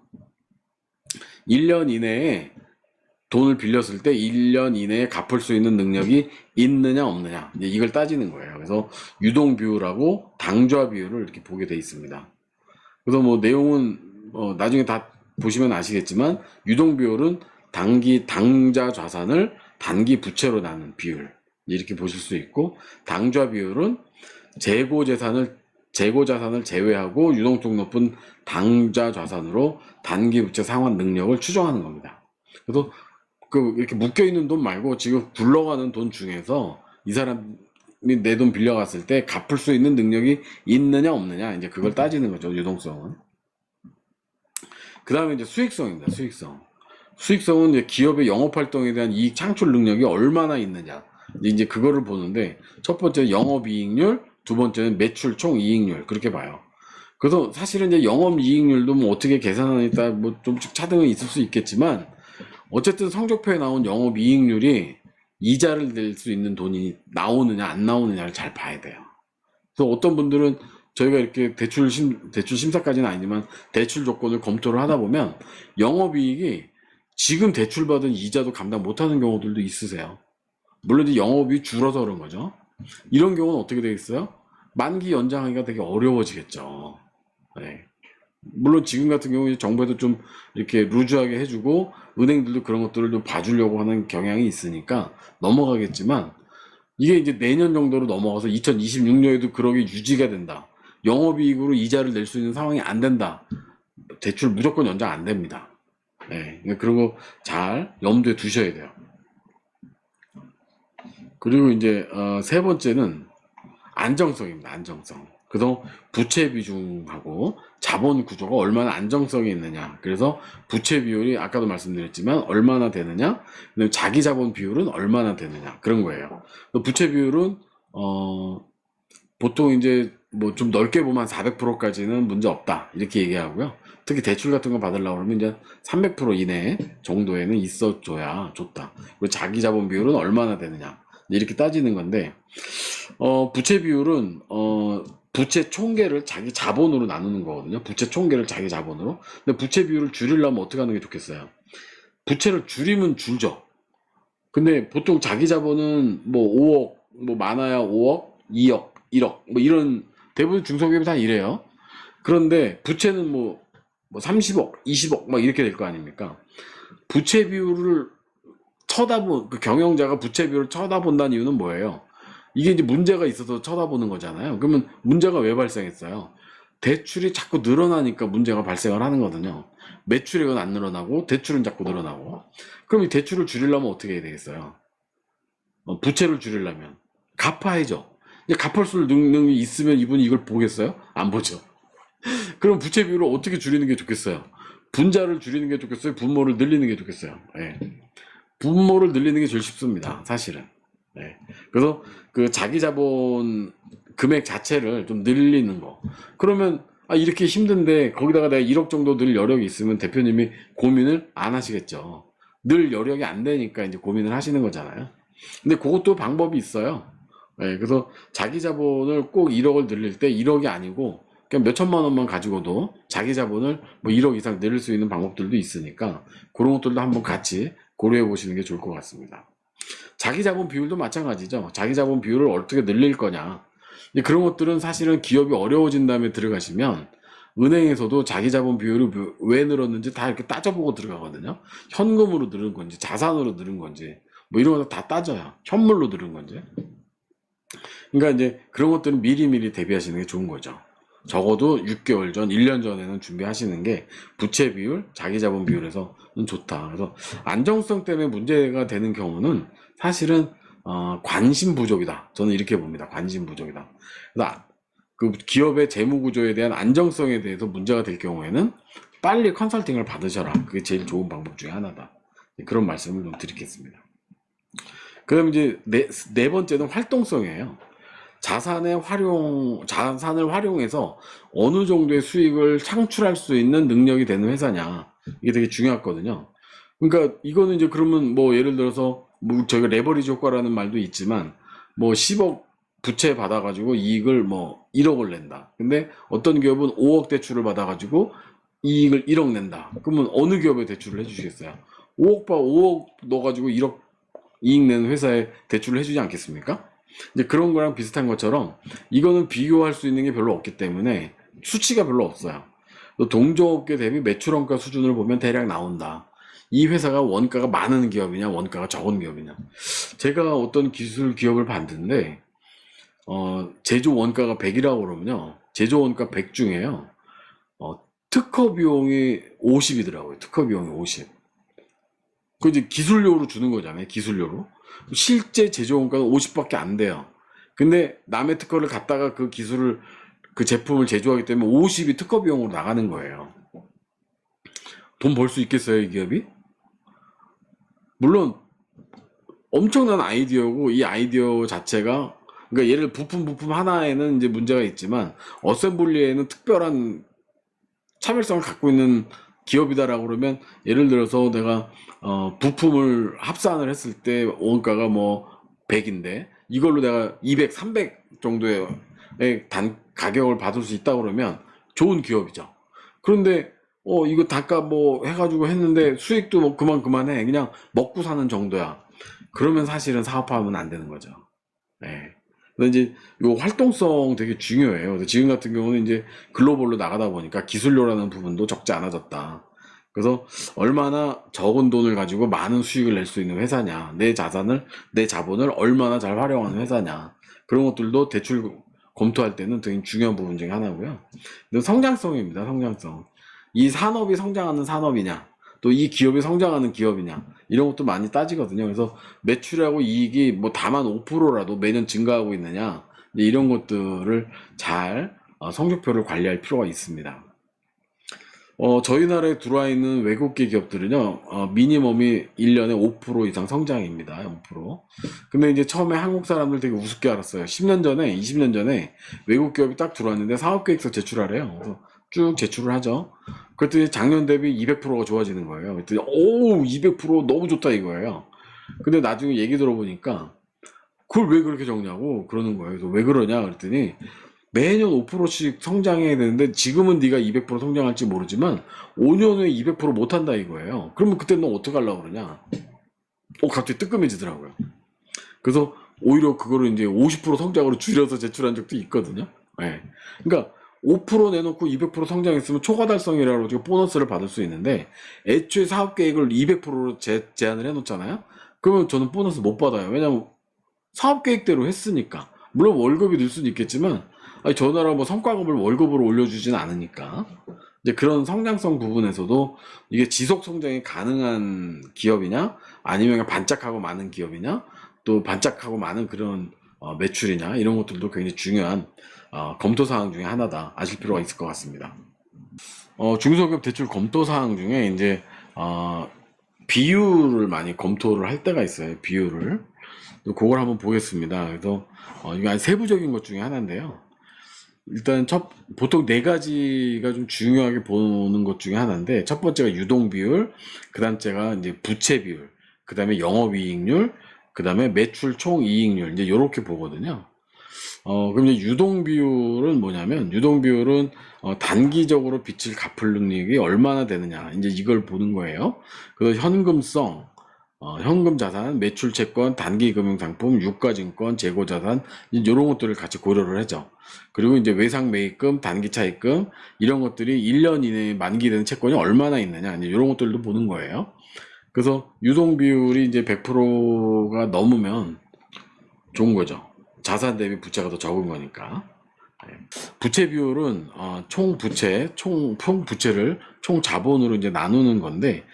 1년 이내에 돈을 빌렸을 때 1년 이내에 갚을 수 있는 능력이 있느냐 없느냐, 이걸 따지는 거예요. 그래서 유동 비율하고 당좌 비율을 이렇게 보게 돼 있습니다. 그래서 내용은 나중에 다 보시면 아시겠지만 유동 비율은 당자 자산을 단기 부채로 나눈 비율, 이렇게 보실 수 있고, 당좌 비율은 재고 자산을 제외하고 유동성 높은 당좌 자산으로 단기 부채 상환 능력을 추정하는 겁니다. 그래서 이렇게 묶여있는 돈 말고 지금 굴러가는 돈 중에서 이 사람이 내 돈 빌려갔을 때 갚을 수 있는 능력이 있느냐 없느냐, 이제 그걸 따지는 거죠, 유동성은. 그 다음에 이제 수익성입니다. 수익성은 이제 기업의 영업활동에 대한 이익 창출 능력이 얼마나 있느냐, 이제 그거를 보는데, 첫 번째는 영업이익률, 두 번째는 매출 총이익률, 그렇게 봐요. 그래서 사실은 이제 영업이익률도 어떻게 계산하느냐에 따라 좀씩 차등은 있을 수 있겠지만, 어쨌든 성적표에 나온 영업이익률이 이자를 낼 수 있는 돈이 나오느냐 안 나오느냐를 잘 봐야 돼요. 그래서 어떤 분들은 저희가 이렇게 대출 심사까지는 아니지만 대출 조건을 검토를 하다 보면 영업이익이 지금 대출받은 이자도 감당 못하는 경우들도 있으세요. 물론 이제 영업이 줄어서 그런 거죠. 이런 경우는 어떻게 되겠어요? 만기 연장하기가 되게 어려워지겠죠. 네. 물론 지금 같은 경우에 정부에도 좀 이렇게 루즈하게 해주고 은행들도 그런 것들을 좀 봐주려고 하는 경향이 있으니까 넘어가겠지만, 이게 이제 내년 정도로 넘어가서 2026년에도 그러게 유지가 된다. 영업이익으로 이자를 낼 수 있는 상황이 안 된다. 대출 무조건 연장 안 됩니다. 네, 그러니까 그런 거 잘 염두에 두셔야 돼요. 그리고 이제 세 번째는 안정성입니다. 안정성. 그래서 부채 비중하고 자본 구조가 얼마나 안정성이 있느냐. 그래서 부채 비율이 아까도 말씀드렸지만 얼마나 되느냐. 그다음에 자기 자본 비율은 얼마나 되느냐. 그런 거예요. 부채 비율은 보통 이제 뭐 좀 넓게 보면 400%까지는 문제 없다. 이렇게 얘기하고요. 특히 대출 같은 거 받으려고 하면 이제 300% 이내 정도에는 있어줘야 좋다. 그리고 자기 자본 비율은 얼마나 되느냐. 이렇게 따지는 건데, 부채 비율은 부채 총계를 자기 자본으로 나누는 거거든요. 부채 총계를 자기 자본으로. 근데 부채 비율을 줄이려면 어떻게 하는 게 좋겠어요? 부채를 줄이면 줄죠. 근데 보통 자기 자본은 뭐 5억, 뭐 많아야 5억, 2억, 1억, 뭐 이런, 대부분 중소기업이 다 이래요. 그런데 부채는 뭐 30억, 20억 막 이렇게 될 거 아닙니까? 부채 비율을 그 경영자가 부채 비율을 쳐다본다는 이유는 뭐예요? 이게 이제 문제가 있어서 쳐다보는 거잖아요. 그러면 문제가 왜 발생했어요? 대출이 자꾸 늘어나니까 문제가 발생을 하는 거거든요. 매출액은 안 늘어나고 대출은 자꾸 늘어나고. 그럼 이 대출을 줄이려면 어떻게 해야 되겠어요? 부채를 줄이려면 갚아야죠. 이제 갚을 수 능력이 있으면 이분이 이걸 보겠어요? 안 보죠. 그럼 부채 비율을 어떻게 줄이는 게 좋겠어요? 분자를 줄이는 게 좋겠어요? 분모를 늘리는 게 좋겠어요? 예. 분모를 늘리는 게 제일 쉽습니다. 사실은. 네. 그래서 그 자기 자본 금액 자체를 좀 늘리는 거. 그러면 이렇게 힘든데 거기다가 내가 1억 정도 늘 여력이 있으면 대표님이 고민을 안 하시겠죠. 늘 여력이 안 되니까 이제 고민을 하시는 거잖아요. 근데 그것도 방법이 있어요. 네, 그래서 자기 자본을 꼭 1억을 늘릴 때 1억이 아니고 그냥 몇 천만 원만 가지고도 자기 자본을 뭐 1억 이상 늘릴 수 있는 방법들도 있으니까 그런 것들도 한번 같이 고려해 보시는 게 좋을 것 같습니다. 자기 자본 비율도 마찬가지죠. 자기 자본 비율을 어떻게 늘릴 거냐. 그런 것들은 사실은 기업이 어려워진 다음에 들어가시면 은행에서도 자기 자본 비율이 왜 늘었는지 다 이렇게 따져보고 들어가거든요. 현금으로 늘은 건지 자산으로 늘은 건지 뭐 이런 거 다 따져요. 현물로 늘은 건지. 그러니까 이제 그런 것들은 미리미리 대비하시는 게 좋은 거죠. 적어도 6개월 전, 1년 전에는 준비하시는 게 부채 비율, 자기 자본 비율에서는 좋다. 그래서 안정성 때문에 문제가 되는 경우는 사실은 관심 부족이다. 저는 이렇게 봅니다. 관심 부족이다. 그래서 그 기업의 재무 구조에 대한 안정성에 대해서 문제가 될 경우에는 빨리 컨설팅을 받으셔라. 그게 제일 좋은 방법 중에 하나다. 그런 말씀을 좀 드리겠습니다. 그럼 이제 네 번째는 활동성이에요. 자산을 활용해서 어느 정도의 수익을 창출할 수 있는 능력이 되는 회사냐. 이게 되게 중요하거든요. 그러니까 이거는 이제 그러면 뭐 예를 들어서 뭐 저희가 레버리지 효과라는 말도 있지만 뭐 10억 부채 받아가지고 이익을 뭐 1억을 낸다. 근데 어떤 기업은 5억 대출을 받아가지고 이익을 1억 낸다. 그러면 어느 기업에 대출을 해주시겠어요? 5억 넣어가지고 1억 이익 내는 회사에 대출을 해주지 않겠습니까? 이제 그런 거랑 비슷한 것처럼 이거는 비교할 수 있는 게 별로 없기 때문에 수치가 별로 없어요. 동종업계 대비 매출원가 수준을 보면 대략 나온다. 이 회사가 원가가 많은 기업이냐 원가가 적은 기업이냐. 제가 어떤 기술 기업을 봤는데 제조 원가가 100이라고 그러면요. 제조 원가 100 중에요. 특허 비용이 50이더라고요. 특허 비용이 50. 그 이제 기술료로 주는 거잖아요. 기술료로. 실제 제조 원가는 50밖에 안 돼요. 근데 남의 특허를 갖다가 그 기술을 그 제품을 제조하기 때문에 50이 특허 비용으로 나가는 거예요. 돈 벌 수 있겠어요, 이 기업이? 물론 엄청난 아이디어고 이 아이디어 자체가 그러니까 예를 부품 하나에는 이제 문제가 있지만 어셈블리에는 특별한 차별성을 갖고 있는 기업이다라고 그러면 예를 들어서 내가 부품을 합산을 했을 때 원가가 뭐 100인데 이걸로 내가 200, 300 정도의 가격을 받을 수 있다 그러면 좋은 기업이죠. 그런데 이거 단가 뭐 해가지고 했는데 수익도 뭐 그만해. 그냥 먹고 사는 정도야. 그러면 사실은 사업하면 안 되는 거죠. 예. 근데 이제 요 활동성 되게 중요해요. 그래서 지금 같은 경우는 이제 글로벌로 나가다 보니까 기술료라는 부분도 적지 않아졌다. 그래서 얼마나 적은 돈을 가지고 많은 수익을 낼 수 있는 회사냐, 내 자본을 얼마나 잘 활용하는 회사냐, 그런 것들도 대출 검토할 때는 되게 중요한 부분 중에 하나고요. 근데 성장성입니다, 성장성. 이 산업이 성장하는 산업이냐, 또 이 기업이 성장하는 기업이냐, 이런 것도 많이 따지거든요. 그래서 매출하고 이익이 뭐 다만 5%라도 매년 증가하고 있느냐, 이제 이런 것들을 잘 성적표를 관리할 필요가 있습니다. 저희 나라에 들어와 있는 외국계 기업들은요, 미니멈이 1년에 5% 이상 성장입니다. 5%. 근데 이제 처음에 한국 사람들 되게 우습게 알았어요. 10년 전에, 20년 전에 외국 기업이 딱 들어왔는데 사업계획서 제출하래요. 그래서 쭉 제출을 하죠. 그랬더니 작년 대비 200%가 좋아지는 거예요. 그랬더니, 오, 200% 너무 좋다 이거예요. 근데 나중에 얘기 들어보니까, 그걸 왜 그렇게 적냐고 그러는 거예요. 그래서 왜 그러냐 그랬더니, 매년 5%씩 성장해야 되는데 지금은 네가 200% 성장할지 모르지만 5년 후에 200% 못한다 이거예요. 그러면 그때 너 어떻게 하려고 그러냐? 갑자기 뜨끔해지더라고요. 그래서 오히려 그거를 이제 50% 성장으로 줄여서 제출한 적도 있거든요. 네. 그러니까 5% 내놓고 200% 성장했으면 초과 달성이라고 지금 보너스를 받을 수 있는데 애초에 사업 계획을 200%로 제한을 해놓잖아요. 그러면 저는 보너스 못 받아요. 왜냐면 사업 계획대로 했으니까. 물론 월급이 늘 수는 있겠지만, 아니, 저 나라 뭐 성과급을 월급으로 올려주진 않으니까. 이제 그런 성장성 부분에서도 이게 지속 성장이 가능한 기업이냐, 아니면 그냥 반짝하고 많은 기업이냐, 또 반짝하고 많은 그런 매출이냐, 이런 것들도 굉장히 중요한 검토 사항 중에 하나다. 아실 필요가 있을 것 같습니다. 중소기업 대출 검토 사항 중에 이제 비율을 많이 검토를 할 때가 있어요. 비율을. 그걸 한번 보겠습니다. 그래서 이게 아주 세부적인 것 중에 하나인데요. 일단 보통 네 가지가 좀 중요하게 보는 것 중에 하나인데 첫 번째가 유동 비율, 그 다음째가 이제 부채 비율, 그 다음에 영업이익률, 그 다음에 매출 총 이익률 이제 이렇게 보거든요. 그럼 이제 유동 비율은 뭐냐면 유동 비율은 단기적으로 빚을 갚을 능력이 얼마나 되느냐 이제 이걸 보는 거예요. 그래서 현금성, 현금 자산, 매출 채권, 단기 금융 상품, 유가 증권, 재고 자산 이런 것들을 같이 고려를 하죠. 그리고 이제 외상 매입금, 단기 차입금 이런 것들이 1년 이내에 만기되는 채권이 얼마나 있느냐 이제 이런 것들도 보는 거예요. 그래서 유동 비율이 이제 100%가 넘으면 좋은 거죠. 자산 대비 부채가 더 적은 거니까. 네. 부채 비율은 총 부채, 총 부채를 총 자본으로 이제 나누는 건데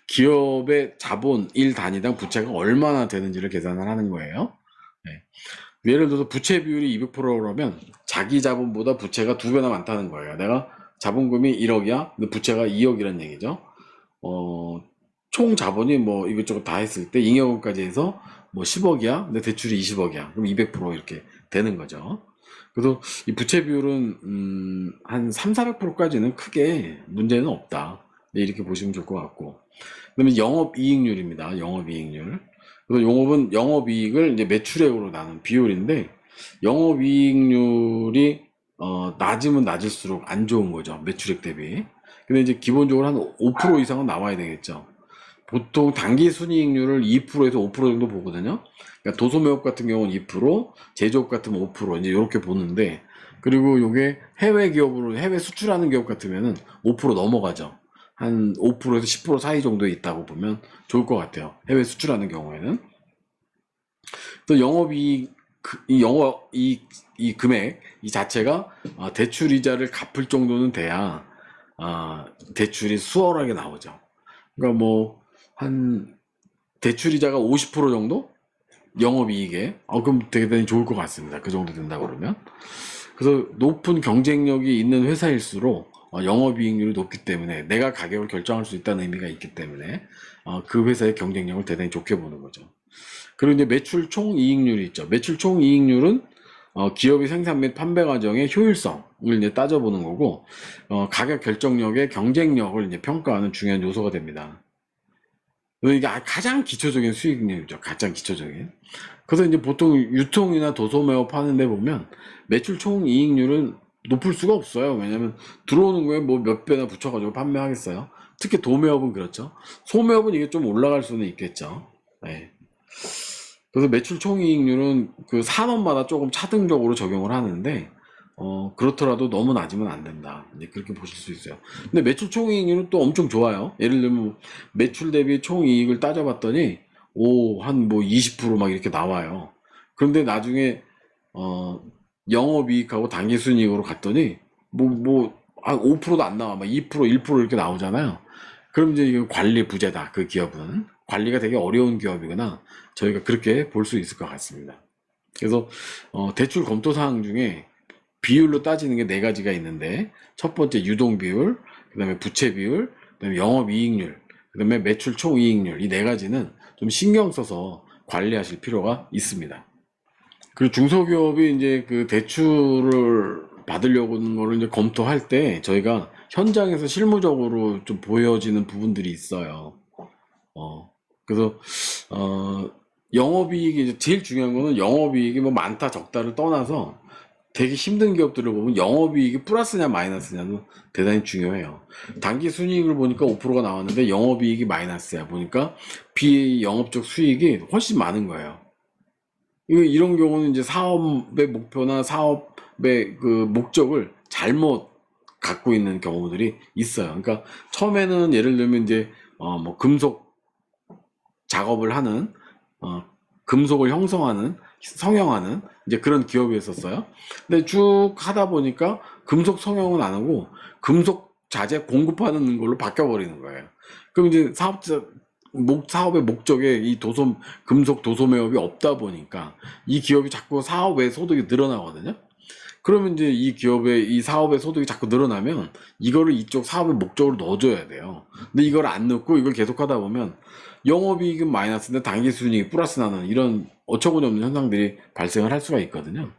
기업의 자본 1단위당 부채가 얼마나 되는지를 계산을 하는 거예요. 네. 예를 들어서 부채 비율이 200%라면 자기 자본보다 부채가 2배나 많다는 거예요. 내가 자본금이 1억이야, 근데 부채가 2억이란 얘기죠. 총 자본이 뭐 이것저것 다 했을 때 잉여금까지 해서 뭐 10억이야, 근데 대출이 20억이야. 그럼 200% 이렇게 되는 거죠. 그래서 이 부채 비율은 한 3, 400%까지는 크게 문제는 없다. 네, 이렇게 보시면 좋을 것 같고. 그다음에 영업이익률입니다. 영업이익률. 그래서 영업이익을 이제 매출액으로 나눈 비율인데 영업이익률이 낮으면 낮을수록 안 좋은 거죠. 매출액 대비. 근데 이제 기본적으로 한 5% 이상은 나와야 되겠죠. 보통 단기 순이익률을 2%에서 5% 정도 보거든요. 그러니까 도소매업 같은 경우는 2%, 제조업 같으면 5% 이제 이렇게 보는데 그리고 요게 해외 기업으로 해외 수출하는 기업 같으면은 5% 넘어가죠. 한 5%에서 10% 사이 정도에 있다고 보면 좋을 것 같아요. 해외 수출하는 경우에는. 또 영업이익 이 금액 이 자체가 대출 이자를 갚을 정도는 돼야 대출이 수월하게 나오죠. 그러니까 뭐 한 대출 이자가 50% 정도 영업이익에 그럼 되게 좋을 것 같습니다. 그 정도 된다 그러면. 그래서 높은 경쟁력이 있는 회사일수록 영업이익률이 높기 때문에 내가 가격을 결정할 수 있다는 의미가 있기 때문에 그 회사의 경쟁력을 대단히 좋게 보는 거죠. 그리고 이제 매출 총 이익률이 있죠. 매출 총 이익률은 기업의 생산 및 판매 과정의 효율성을 이제 따져보는 거고 가격 결정력의 경쟁력을 이제 평가하는 중요한 요소가 됩니다. 이게 가장 기초적인 수익률이죠. 가장 기초적인. 그래서 이제 보통 유통이나 도소매업 하는 데 보면 매출 총 이익률은 높을 수가 없어요. 왜냐면 들어오는 거에 뭐 몇 배나 붙여가지고 판매하겠어요. 특히 도매업은 그렇죠. 소매업은 이게 좀 올라갈 수는 있겠죠. 네. 그래서 매출 총이익률은 그 산업마다 조금 차등적으로 적용을 하는데, 그렇더라도 너무 낮으면 안 된다. 이제 그렇게 보실 수 있어요. 근데 매출 총이익률은 또 엄청 좋아요. 예를 들면 매출 대비 총이익을 따져봤더니, 한 뭐 20%막 이렇게 나와요. 그런데 나중에, 어, 영업이익하고 당기순이익으로 갔더니, 한 5%도 안 나와. 막 2%, 1% 이렇게 나오잖아요. 그럼 이제 이거 관리 부재다. 그 기업은. 관리가 되게 어려운 기업이거나, 저희가 그렇게 볼 수 있을 것 같습니다. 그래서 대출 검토 사항 중에 비율로 따지는 게 네 가지가 있는데, 첫 번째 유동 비율, 그다음에 부채 비율, 그다음에 영업 이익률, 그다음에 매출 총 이익률, 이 네 가지는 좀 신경 써서 관리하실 필요가 있습니다. 그리고 중소기업이 이제 그 대출을 받으려고 하는 거를 이제 검토할 때 저희가 현장에서 실무적으로 좀 보여지는 부분들이 있어요. 어, 그래서, 어, 영업이익이 이제 제일 중요한 거는 영업이익이 뭐 많다 적다를 떠나서 되게 힘든 기업들을 보면 영업이익이 플러스냐 마이너스냐는 대단히 중요해요. 단기 순이익을 보니까 5%가 나왔는데 영업이익이 마이너스야 보니까 비영업적 수익이 훨씬 많은 거예요. 이런 경우는 이제 사업의 목표나 사업의 그 목적을 잘못 갖고 있는 경우들이 있어요. 그러니까 처음에는 예를 들면 이제 뭐 금속 작업을 하는, 어, 금속을 형성하는, 성형하는 이제 그런 기업이었었어요. 근데 쭉 하다 보니까 금속 성형은 안 하고 금속 자재 공급하는 걸로 바뀌어버리는 거예요. 그럼 이제 사업의 목적에 이 금속 도소매업이 없다 보니까 이 기업이 자꾸 사업의 소득이 늘어나거든요. 그러면 이제 이 기업의 이 사업의 소득이 자꾸 늘어나면 이거를 이쪽 사업의 목적으로 넣어줘야 돼요. 근데 이걸 안 넣고 이걸 계속 하다 보면 영업이익은 마이너스인데 당기순이익이 플러스 나는 이런 어처구니 없는 현상들이 발생을 할 수가 있거든요.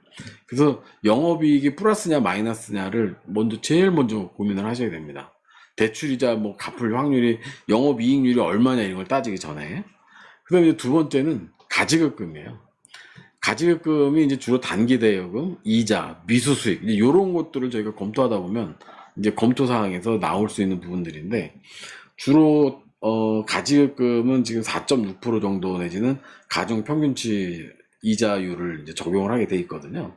그래서 영업이익이 플러스냐 마이너스냐를 제일 먼저 고민을 하셔야 됩니다. 대출이자 뭐 갚을 확률이, 영업이익률이 얼마냐 이런 걸 따지기 전에. 그 다음에 두 번째는 가지급금이에요. 가지급금이 이제 주로 단기 대여금, 이자, 미수수익 이런 것들을 저희가 검토하다 보면 이제 검토 사항에서 나올 수 있는 부분들인데, 주로 가지급금은 지금 4.6% 정도 내지는 가중 평균치 이자율을 이제 적용을 하게 돼 있거든요.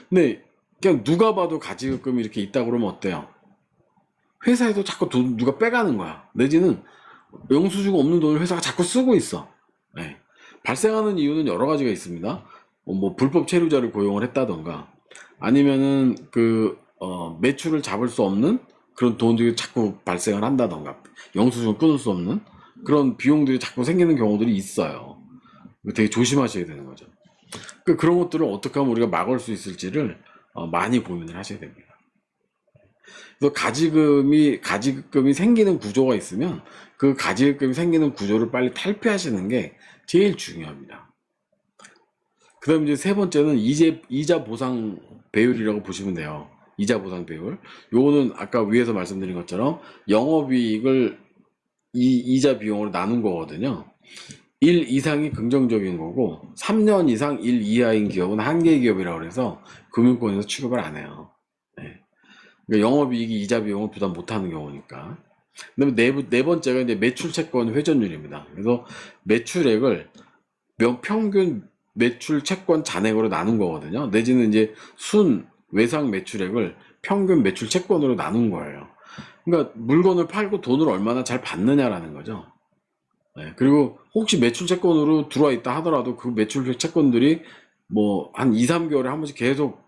근데 그냥 누가 봐도 가지급금이 이렇게 있다 그러면 어때요? 회사에도 자꾸 돈 누가 빼가는 거야. 내지는 영수증 없는 돈을 회사가 자꾸 쓰고 있어. 네. 발생하는 이유는 여러 가지가 있습니다. 뭐 불법 체류자를 고용을 했다던가, 아니면은 매출을 잡을 수 없는 그런 돈들이 자꾸 발생을 한다던가, 영수증을 끊을 수 없는 그런 비용들이 자꾸 생기는 경우들이 있어요. 되게 조심하셔야 되는 거죠. 그런 것들을 어떻게 하면 우리가 막을 수 있을지를 많이 고민을 하셔야 됩니다. 그래서 가지급금이 생기는 구조가 있으면 그 가지급금이 생기는 구조를 빨리 탈피하시는 게 제일 중요합니다. 그 다음에 이제 세 번째는 이자 보상 배율이라고 보시면 돼요. 이자 보상 배율. 요거는 아까 위에서 말씀드린 것처럼 영업이익을 이자 비용으로 나눈 거거든요. 1 이상이 긍정적인 거고 3년 이상 1 이하인 기업은 한계 기업이라고 해서 금융권에서 취급을 안 해요. 네. 그러니까 영업이익이 이자 비용을 부담 못하는 경우니까. 그다음에 네 번째가 이제 매출 채권 회전율입니다. 그래서 매출액을 평균 매출 채권 잔액으로 나눈 거거든요. 내지는 이제 외상 매출액을 평균 매출 채권으로 나눈 거예요. 그러니까 물건을 팔고 돈을 얼마나 잘 받느냐라는 거죠. 네, 그리고 혹시 매출 채권으로 들어와 있다 하더라도 그 매출 채권들이 뭐 한 2, 3개월에 한 번씩 계속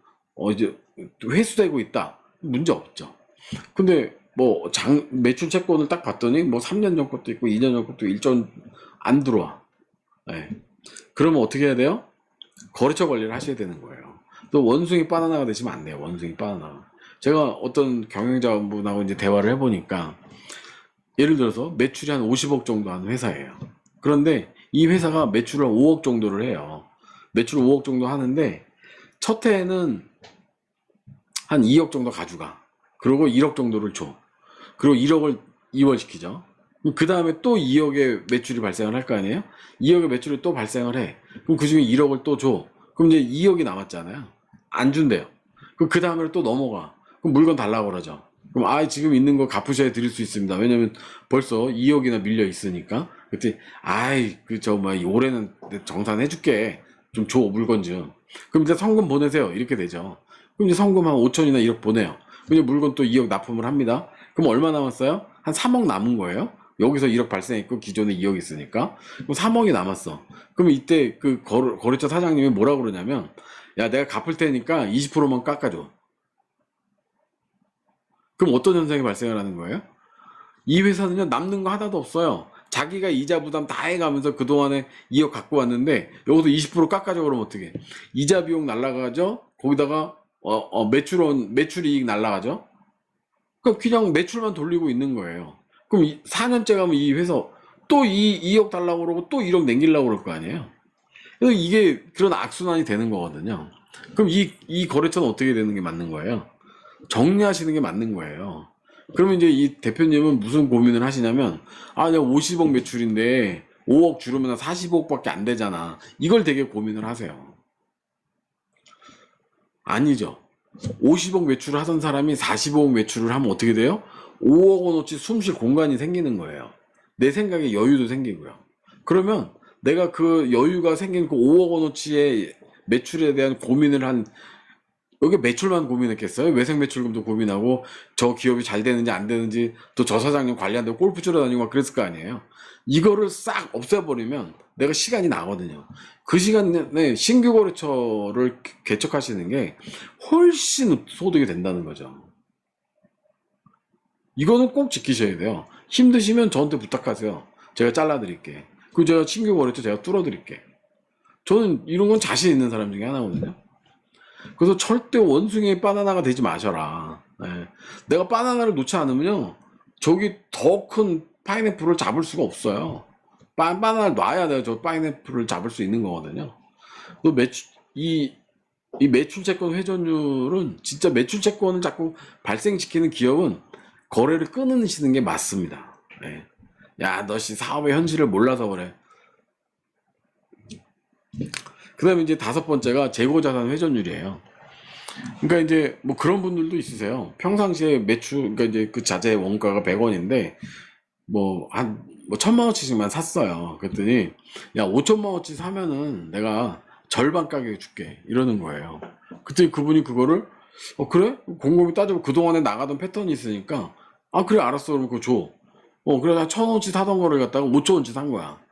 이제 회수되고 있다. 문제 없죠. 근데 뭐 매출 채권을 딱 봤더니 뭐 3년 전 것도 있고 2년 전 것도 일정 안 들어와. 네. 그러면 어떻게 해야 돼요? 거래처 관리를 하셔야 되는 거예요. 또 원숭이 바나나가 되시면 안 돼요. 원숭이 바나나. 제가 어떤 경영자분하고 이제 대화를 해보니까 예를 들어서 매출이 한 50억 정도 하는 회사예요. 그런데 이 회사가 매출을 5억 정도를 해요. 매출 5억 정도 하는데 첫 해에는 한 2억 정도 가져가. 그리고 1억 정도를 줘. 그리고 1억을 이월시키죠. 그 다음에 또 2억의 매출이 발생을 할 거 아니에요? 2억의 매출이 또 발생을 해. 그럼 그 중에 1억을 또 줘. 그럼 이제 2억이 남았잖아요. 안 준대요. 그럼 그 다음에 또 넘어가. 그럼 물건 달라고 그러죠. 그럼 지금 있는 거 갚으셔야 드릴 수 있습니다. 왜냐면 벌써 2억이나 밀려 있으니까. 그때 올해는 정산해줄게. 좀 줘, 물건 좀. 그럼 이제 성금 보내세요. 이렇게 되죠. 그럼 이제 성금 한 5천이나 1억 보내요. 그럼 이제 물건 또 2억 납품을 합니다. 그럼 얼마 남았어요? 한 3억 남은 거예요. 여기서 1억 발생했고 기존에 2억 있으니까. 그럼 3억이 남았어. 그럼 이때 그 거래처 사장님이 뭐라 그러냐면, 야, 내가 갚을 테니까 20%만 깎아줘. 그럼 어떤 현상이 발생을 하는 거예요? 이 회사는요, 남는 거 하나도 없어요. 자기가 이자 부담 다 해가면서 그동안에 2억 갖고 왔는데, 여기서 20% 깎아줘 그러면 어떻게? 이자 비용 날라가죠? 거기다가, 매출이익 날라가죠? 그럼 그냥 매출만 돌리고 있는 거예요. 그럼 4년째 가면 이 회사 또 2억 달라고 그러고 또 1억 남기려고 그럴 거 아니에요? 그래서 이게 그런 악순환이 되는 거거든요. 그럼 이 거래처는 어떻게 되는 게 맞는 거예요? 정리하시는 게 맞는 거예요. 그러면 이제 이 대표님은 무슨 고민을 하시냐면, 내가 50억 매출인데 5억 줄으면 45억밖에 안 되잖아. 이걸 되게 고민을 하세요. 아니죠. 50억 매출을 하던 사람이 45억 매출을 하면 어떻게 돼요? 5억 원어치 숨 쉴 공간이 생기는 거예요. 내 생각에 여유도 생기고요. 그러면 내가 그 여유가 생긴 그 5억 원어치의 매출에 대한 고민을 여기 매출만 고민했겠어요? 외생 매출금도 고민하고 저 기업이 잘 되는지 안 되는지 또 저 사장님 관리한다고 골프 치러 다니고 막 그랬을 거 아니에요. 이거를 싹 없애버리면 내가 시간이 나거든요. 그 시간에 신규 거래처를 개척하시는 게 훨씬 소득이 된다는 거죠. 이거는 꼭 지키셔야 돼요. 힘드시면 저한테 부탁하세요. 제가 잘라드릴게. 그리고 제가 신규 거래처 제가 뚫어드릴게. 저는 이런 건 자신 있는 사람 중에 하나거든요. 그래서 절대 원숭이의 바나나가 되지 마셔라. 예. 내가 바나나를 놓지 않으면요, 저기 더 큰 파인애플을 잡을 수가 없어요. 바나나를 놔야 내가 저 파인애플을 잡을 수 있는 거거든요. 또 이 매출채권 회전율은 진짜 매출채권을 자꾸 발생시키는 기업은 거래를 끊으시는 게 맞습니다. 예. 야, 너 사업의 현실을 몰라서 그래. 그 다음에 이제 5번째가 재고자산 회전율이에요. 그러니까 이제 뭐 그런 분들도 있으세요. 평상시에 그러니까 이제 그 자재 원가가 100원인데, 뭐 1000만 원치씩만 샀어요. 그랬더니, 야, 5천만 원치 사면은 내가 절반 가격에 줄게. 이러는 거예요. 그때 그분이 그거를, 그래? 곰곰이 따지고 그동안에 나가던 패턴이 있으니까, 그래, 알았어. 그러면 그거 줘. 그래, 1000원치 사던 거를 갖다가 5천원치 산 거야.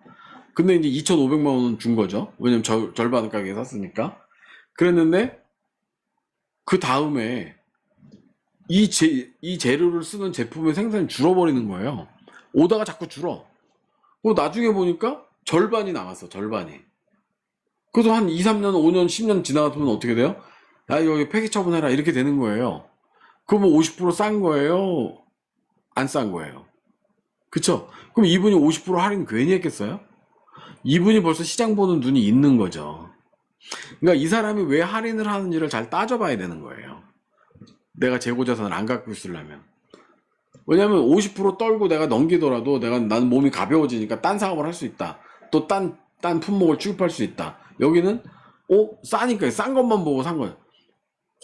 근데 이제 2,500만 원 준 거죠. 왜냐면 절반 가격에 샀으니까. 그랬는데, 그 다음에 이 재료를 쓰는 제품의 생산이 줄어버리는 거예요. 오다가 자꾸 줄어. 나중에 보니까 절반이 남았어, 절반이. 그래서 한 2, 3년, 5년, 10년 지나가면 어떻게 돼요? 야, 이거 폐기 처분해라. 이렇게 되는 거예요. 그러면 50%싼 거예요? 안 싼 거예요? 그쵸? 그럼 이분이 50% 할인 괜히 했겠어요? 이분이 벌써 시장 보는 눈이 있는 거죠. 그러니까 이 사람이 왜 할인을 하는지를 잘 따져봐야 되는 거예요. 내가 재고자산을 안 갖고 있으려면. 왜냐면 50% 떨고 내가 넘기더라도 나는 몸이 가벼워지니까 딴 사업을 할 수 있다. 또 딴 품목을 취급할 수 있다. 여기는 싸니까 싼 것만 보고 산 거예요.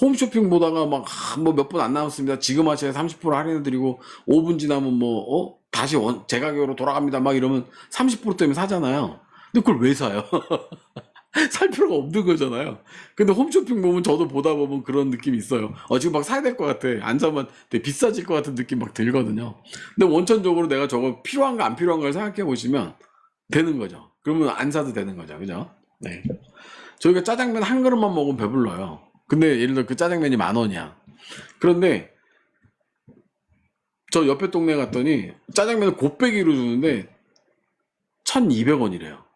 홈쇼핑 보다가 막 뭐 몇 분 안 남았습니다. 지금 하셔야 30% 할인해드리고 5분 지나면 다시 제 가격으로 돌아갑니다. 막 이러면 30% 때문에 사잖아요. 근데 그걸 왜 사요? 살 필요가 없는 거잖아요. 근데 홈쇼핑 보면 저도 보다 보면 그런 느낌이 있어요. 지금 막 사야 될 것 같아. 안 사면 되게 비싸질 것 같은 느낌 막 들거든요. 근데 원천적으로 내가 저거 필요한가 안 필요한가를 생각해 보시면 되는 거죠. 그러면 안 사도 되는 거죠. 그죠? 네. 저희가 짜장면 한 그릇만 먹으면 배불러요. 근데 예를 들어 그 짜장면이 10,000원이야. 그런데 저 옆에 동네 갔더니 짜장면을 곱빼기로 주는데 1,200원이래요.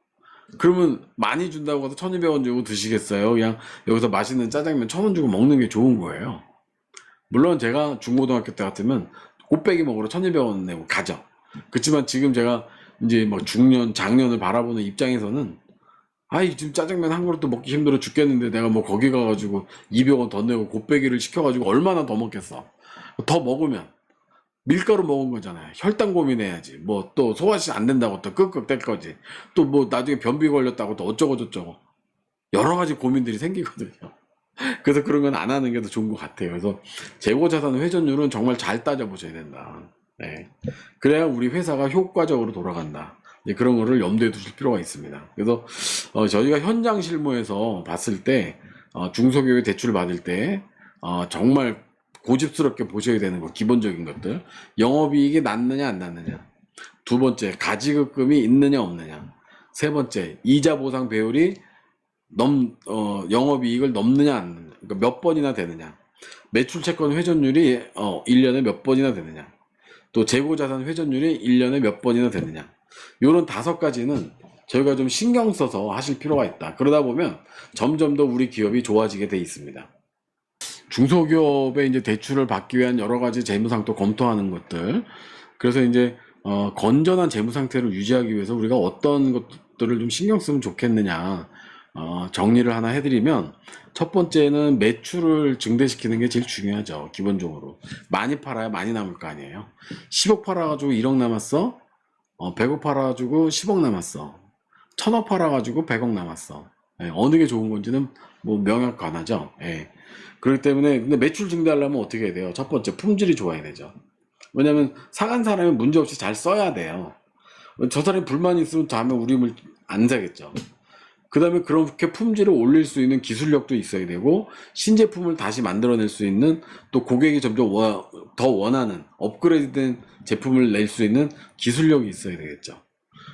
그러면 많이 준다고 해서 1,200원 주고 드시겠어요? 그냥 여기서 맛있는 짜장면 1,000원 주고 먹는 게 좋은 거예요. 물론 제가 중고등학교 때 같으면 곱빼기 먹으러 1,200원 내고 가죠. 그렇지만 지금 제가 이제 막 중년, 장년을 바라보는 입장에서는 지금 짜장면 한 그릇도 먹기 힘들어 죽겠는데 내가 뭐 거기 가가지고 200원 더 내고 곱빼기를 시켜가지고 얼마나 더 먹겠어. 더 먹으면 밀가루 먹은 거잖아요. 혈당 고민해야지. 뭐 또 소화시 안 된다고 또 끄끄 뗄 거지. 또 뭐 나중에 변비 걸렸다고 또 어쩌고 저쩌고. 여러 가지 고민들이 생기거든요. 그래서 그런 건 안 하는 게 더 좋은 것 같아요. 그래서 재고자산 회전율은 정말 잘 따져보셔야 된다. 네. 그래야 우리 회사가 효과적으로 돌아간다. 이제 그런 거를 염두에 두실 필요가 있습니다. 그래서 저희가 현장 실무에서 봤을 때 중소기업의 대출 받을 때 정말 고집스럽게 보셔야 되는 거 기본적인 것들 영업이익이 낮느냐 안 낮느냐 두 번째 가지급금이 있느냐 없느냐 세 번째 이자 보상 배율이 영업이익을 넘느냐 안 넘느냐 그러니까 몇 번이나 되느냐 매출 채권 회전율이 1년에 몇 번이나 되느냐 또 재고자산 회전율이 1년에 몇 번이나 되느냐 요런 5가지는 저희가 좀 신경 써서 하실 필요가 있다. 그러다 보면 점점 더 우리 기업이 좋아지게 돼 있습니다. 중소기업에 이제 대출을 받기 위한 여러 가지 재무상도 검토하는 것들. 그래서 이제 건전한 재무 상태를 유지하기 위해서 우리가 어떤 것들을 좀 신경 쓰면 좋겠느냐 정리를 하나 해드리면 첫 번째는 매출을 증대시키는 게 제일 중요하죠. 기본적으로 많이 팔아야 많이 남을 거 아니에요. 10억 팔아가지고 1억 남았어. 100억 팔아가지고 10억 남았어. 1000억 팔아가지고 100억 남았어. 예, 어느 게 좋은 건지는 뭐 명확관하죠. 예. 그렇기 때문에 근데 매출 증대하려면 어떻게 해야 돼요? 첫 번째 품질이 좋아야 되죠. 왜냐면 사간 사람이 문제없이 잘 써야 돼요. 저 사람이 불만이 있으면 다음에 우리 물 안 사겠죠. 그 다음에 그렇게 품질을 올릴 수 있는 기술력도 있어야 되고 신제품을 다시 만들어낼 수 있는 또 고객이 점점 더 원하는 업그레이드된 제품을 낼 수 있는 기술력이 있어야 되겠죠.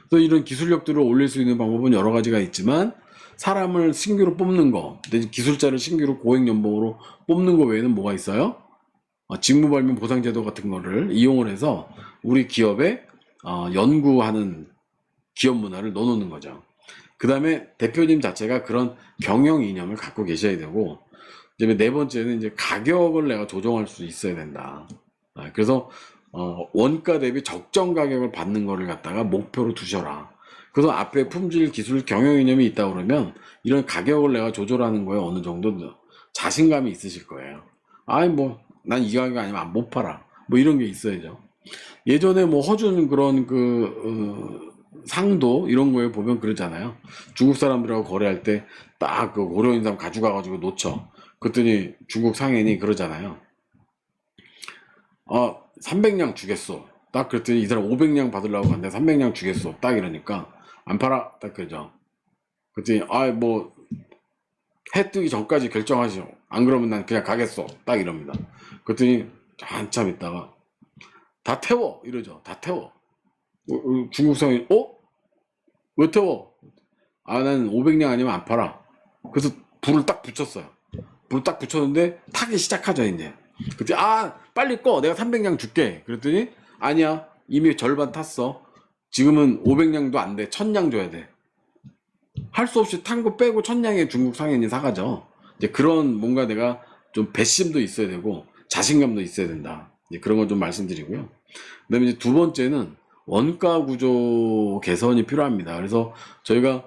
그래서 이런 기술력들을 올릴 수 있는 방법은 여러 가지가 있지만 사람을 신규로 뽑는 거, 기술자를 신규로 고액연봉으로 뽑는 거 외에는 뭐가 있어요? 직무발명 보상제도 같은 거를 이용을 해서 우리 기업에 연구하는 기업 문화를 넣어놓는 거죠. 그 다음에 대표님 자체가 그런 경영 이념을 갖고 계셔야 되고, 그다음에 네 번째는 이제 가격을 내가 조정할 수 있어야 된다. 그래서 원가 대비 적정 가격을 받는 거를 갖다가 목표로 두셔라. 그래서 앞에 품질, 기술, 경영 이념이 있다 그러면 이런 가격을 내가 조절하는 거에 어느 정도 자신감이 있으실 거예요. 아니 뭐 난 이 가격 아니면 못 팔아. 뭐 이런 게 있어야죠. 예전에 뭐 허준 그런 상도 이런 거에 보면 그러잖아요. 중국 사람들하고 거래할 때 딱 그 고려인삼 가져가가지고 놓쳐. 그랬더니 중국 상인이 그러잖아요. 300냥 주겠어. 딱 그랬더니 이 사람 500냥 받으려고 하는데 300냥 주겠어. 딱 이러니까 안 팔아. 딱 그러죠. 그랬더니 뭐 해 뜨기 전까지 결정하시오. 안 그러면 난 그냥 가겠어. 딱 이럽니다. 그랬더니 한참 있다가 다 태워 이러죠. 다 태워. 중국 상인 왜 태워? 난 500냥 아니면 안 팔아. 그래서 불을 딱 붙였어요. 불을 딱 붙였는데 타기 시작하죠 이제. 그때 빨리 꺼 내가 300냥 줄게. 그랬더니 아니야 이미 절반 탔어. 지금은 500냥도 안 돼. 1000냥 줘야 돼. 할 수 없이 탄 거 빼고 1000냥의 중국 상인이 사가죠. 이제 그런 뭔가 내가 좀 배심도 있어야 되고 자신감도 있어야 된다. 이제 그런 걸 좀 말씀드리고요. 그다음에 이제 두 번째는 원가 구조 개선이 필요합니다. 그래서 저희가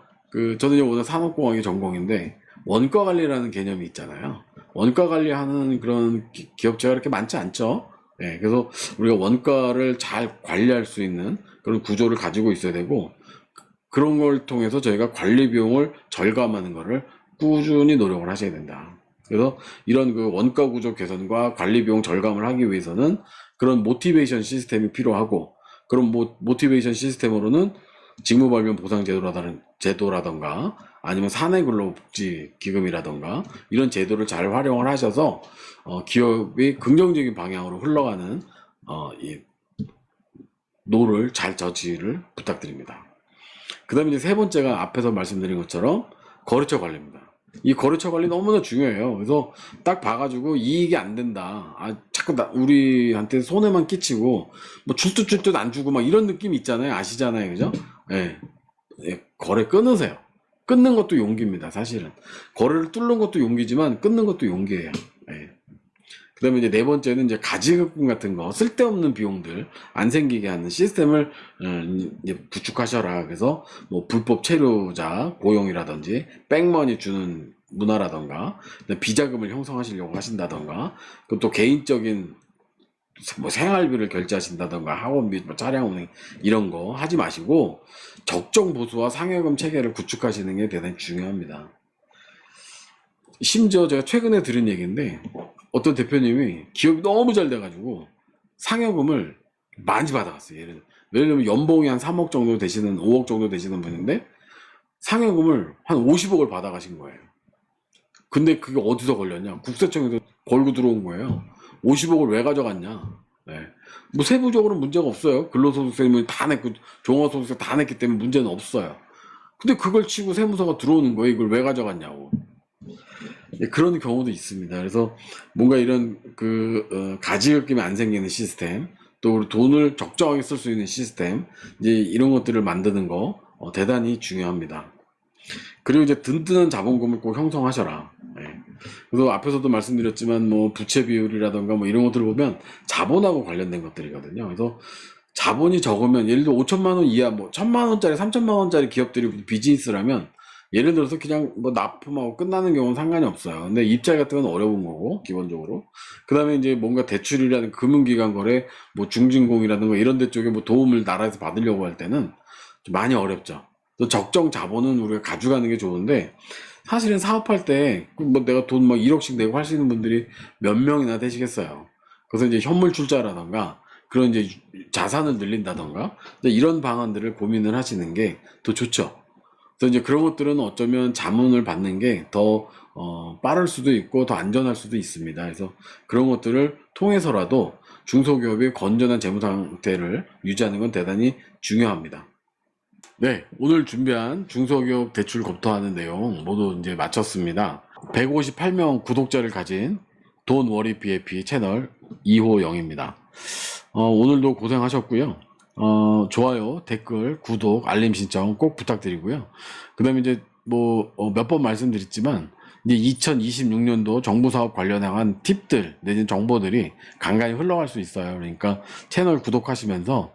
저는 이제 오늘 산업공학이 전공인데 원가 관리라는 개념이 있잖아요. 원가 관리하는 그런 기업체가 그렇게 많지 않죠. 네, 그래서 우리가 원가를 잘 관리할 수 있는 그런 구조를 가지고 있어야 되고 그런 걸 통해서 저희가 관리 비용을 절감하는 것을 꾸준히 노력을 하셔야 된다. 그래서 이런 원가 구조 개선과 관리 비용 절감을 하기 위해서는 그런 모티베이션 시스템이 필요하고 그런 모티베이션 시스템으로는 직무발면 보상 제도라던가 아니면 사내근로복지기금이라던가 이런 제도를 잘 활용을 하셔서 기업이 긍정적인 방향으로 흘러가는 이 노를 잘 저지를 부탁드립니다. 그 다음에 이제 세 번째가 앞에서 말씀드린 것처럼 거래처 관리입니다. 이 거래처 관리 너무나 중요해요. 그래서 딱 봐가지고 이익이 안 된다. 자꾸 우리한테 손해만 끼치고 뭐 줄듯줄듯 안 주고 막 이런 느낌 있잖아요. 아시잖아요. 그죠? 예. 거래 끊으세요. 끊는 것도 용기입니다. 사실은. 거래를 뚫는 것도 용기지만 끊는 것도 용기예요. 예. 그 다음에 이제 네 번째는 이제 가지급금 같은 거 쓸데없는 비용들 안 생기게 하는 시스템을 이제 구축하셔라. 그래서 뭐 불법 체류자 고용이라든지 백머니 주는 문화라던가 비자금을 형성하시려고 하신다던가 또 개인적인 뭐 생활비를 결제하신다던가 학원비, 뭐 차량운행 이런 거 하지 마시고 적정 보수와 상여금 체계를 구축하시는 게 대단히 중요합니다. 심지어 제가 최근에 들은 얘기인데 어떤 대표님이 기업이 너무 잘 돼가지고 상여금을 많이 받아갔어요. 예를 들면 연봉이 한 3억 정도 되시는 5억 정도 되시는 분인데 상여금을 한 50억을 받아가신 거예요. 근데 그게 어디서 걸렸냐? 국세청에서 걸고 들어온 거예요. 50억을 왜 가져갔냐? 네. 뭐 세부적으로 문제가 없어요. 근로소득세를 다 냈고 종합소득세 다 냈기 때문에 문제는 없어요. 근데 그걸 치고 세무서가 들어오는 거예요. 이걸 왜 가져갔냐고. 예, 그런 경우도 있습니다. 그래서 뭔가 이런 가지급김이 안 생기는 시스템, 또 돈을 적정하게 쓸 수 있는 시스템, 이제 이런 것들을 만드는 거 대단히 중요합니다. 그리고 이제 든든한 자본금을 꼭 형성하셔라. 예. 그래서 앞에서도 말씀드렸지만 뭐 부채 비율이라던가 뭐 이런 것들을 보면 자본하고 관련된 것들이거든요. 그래서 자본이 적으면 예를 들어 5천만 원 이하 뭐 1천만 원짜리 3천만 원짜리 기업들이 비즈니스라면 예를 들어서 그냥 뭐 납품하고 끝나는 경우는 상관이 없어요. 근데 입찰 같은 건 어려운 거고 기본적으로. 그다음에 이제 뭔가 대출이라든 금융기관 거래 뭐 중진공이라든가 이런 데 쪽에 뭐 도움을 나라에서 받으려고 할 때는 좀 많이 어렵죠. 또 적정 자본은 우리가 가져가는 게 좋은데 사실은 사업할 때 뭐 내가 돈 막 1억씩 내고 할 수 있는 분들이 몇 명이나 되시겠어요. 그래서 이제 현물 출자라던가 그런 이제 자산을 늘린다던가 이런 방안들을 고민을 하시는 게 더 좋죠. 그래서 이제 그런 것들은 어쩌면 자문을 받는 게 더 빠를 수도 있고 더 안전할 수도 있습니다. 그래서 그런 것들을 통해서라도 중소기업의 건전한 재무 상태를 유지하는 건 대단히 중요합니다. 네, 오늘 준비한 중소기업 대출 검토하는 내용 모두 이제 마쳤습니다. 158명 구독자를 가진 돈 워리 BFP 채널 2호영입니다. 오늘도 고생하셨고요. 좋아요, 댓글, 구독, 알림 신청 꼭 부탁드리고요. 그 다음에 이제 뭐 몇 번 말씀드렸지만 이제 2026년도 정부사업 관련한 팁들 내지는 정보들이 간간히 흘러갈 수 있어요. 그러니까 채널 구독하시면서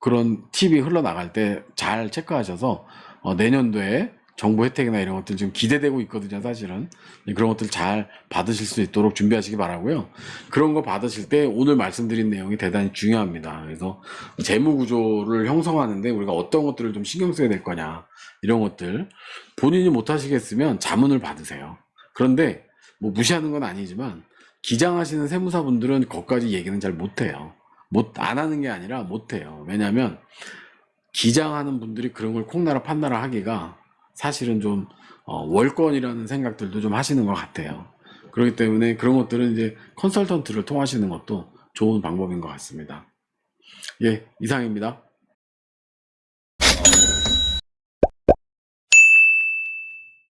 그런 팁이 흘러나갈 때 잘 체크하셔서 내년도에 정부 혜택이나 이런 것들 지금 기대되고 있거든요. 사실은 그런 것들 잘 받으실 수 있도록 준비하시기 바라고요. 그런 거 받으실 때 오늘 말씀드린 내용이 대단히 중요합니다. 그래서 재무 구조를 형성하는데 우리가 어떤 것들을 좀 신경 써야 될 거냐 이런 것들 본인이 못 하시겠으면 자문을 받으세요. 그런데 뭐 무시하는 건 아니지만 기장하시는 세무사분들은 거기까지 얘기는 잘 못해요. 안 하는 게 아니라 못해요. 왜냐하면 기장하는 분들이 그런 걸 콩나라 판나라 하기가 사실은 좀 월권이라는 생각들도 좀 하시는 것 같아요. 그렇기 때문에 그런 것들은 이제 컨설턴트를 통하시는 것도 좋은 방법인 것 같습니다. 예, 이상입니다.